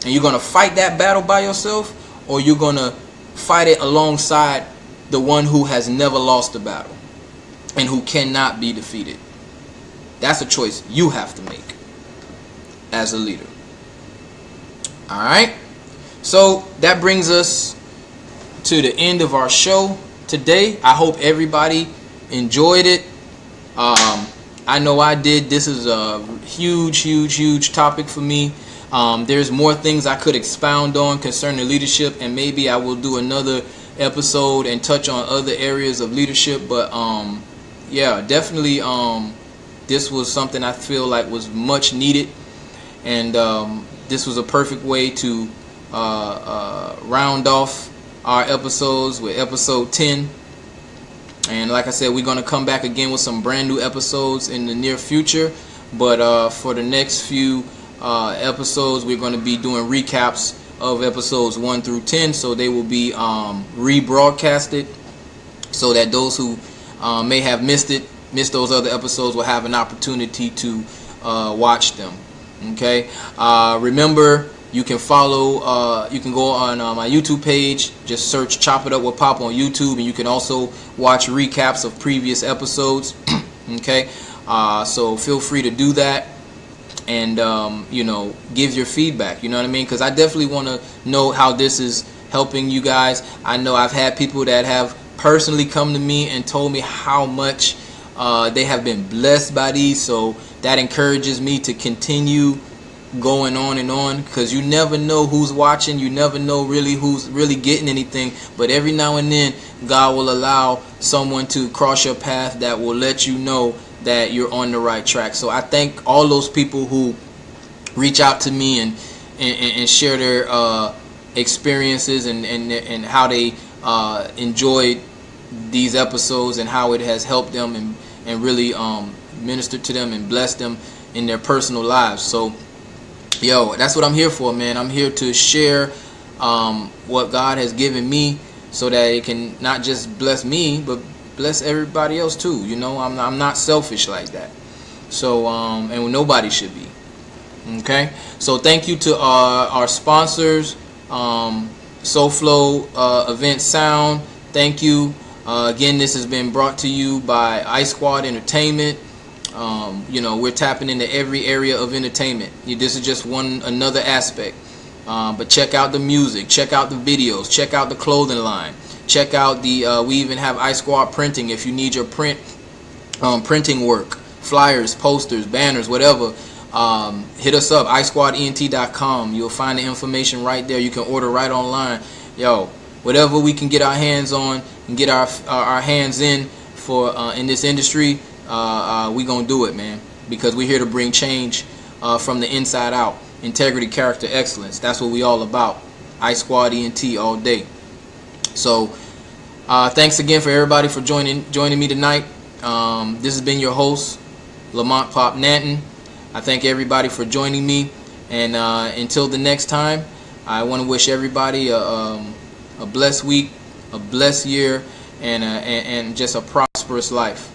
and you're going to fight that battle by yourself, or you're going to fight it alongside the one who has never lost a battle and who cannot be defeated. That's a choice you have to make as a leader. Alright, so that brings us to the end of our show today. I hope everybody enjoyed it. I know I did. This is a huge topic for me. There's more things I could expound on concerning leadership, and maybe I will do another episode and touch on other areas of leadership. But yeah, definitely this was something I feel like was much needed, and this was a perfect way to round off our episodes with episode 10. And like I said, we're going to come back again with some brand new episodes in the near future. But for the next few episodes, we're going to be doing recaps of episodes 1 through 10. So they will be rebroadcasted, so that those who may have missed those other episodes will have an opportunity to watch them. Okay. Remember, you can follow, you can go on my YouTube page, just search Chop It Up with Popp on YouTube, and you can also watch recaps of previous episodes. Okay, so feel free to do that, and give your feedback, you know what I mean, because I definitely want to know how this is helping you guys. I know I've had people that have personally come to me and told me how much they have been blessed by these, so that encourages me to continue going on and on, because you never know who's watching. You never know really who's really getting anything, but every now and then God will allow someone to cross your path that will let you know that you're on the right track. So I thank all those people who reach out to me and share their experiences and how they enjoyed these episodes and how it has helped them and really ministered to them and blessed them in their personal lives. So yo, that's what I'm here for, man. I'm here to share what God has given me, so that it can not just bless me, but bless everybody else too. You know, I'm not selfish like that. So, and nobody should be. Okay. So thank you to our sponsors, SoFlo Event Sound. Thank you. Again, this has been brought to you by Ice Squad Entertainment. We're tapping into every area of entertainment. This is just another aspect. But check out the music, check out the videos, check out the clothing line, check out the we even have Ice Squad Printing. If you need your printing work, flyers, posters, banners, whatever, hit us up, icesquadent.com. You'll find the information right there. You can order right online. Yo, whatever we can get our hands on and get our hands in for in this industry, we gonna do it, man, because we're here to bring change from the inside out. Integrity, character, excellence. That's what we all about. I Squad ENT all day. So thanks again for everybody for joining me tonight. This has been your host, Lamont Popp Nanton. I thank everybody for joining me, and until the next time, I want to wish everybody a blessed week, a blessed year, and just a prosperous life.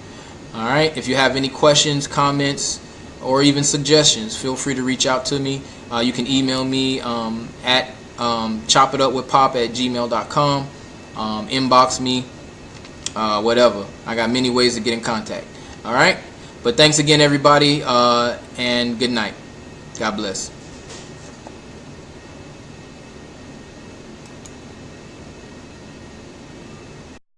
All right. If you have any questions, comments, or even suggestions, feel free to reach out to me. You can email me at chopitupwithpop@gmail.com. Inbox me, whatever. I got many ways to get in contact. All right. But thanks again, everybody, and good night. God bless.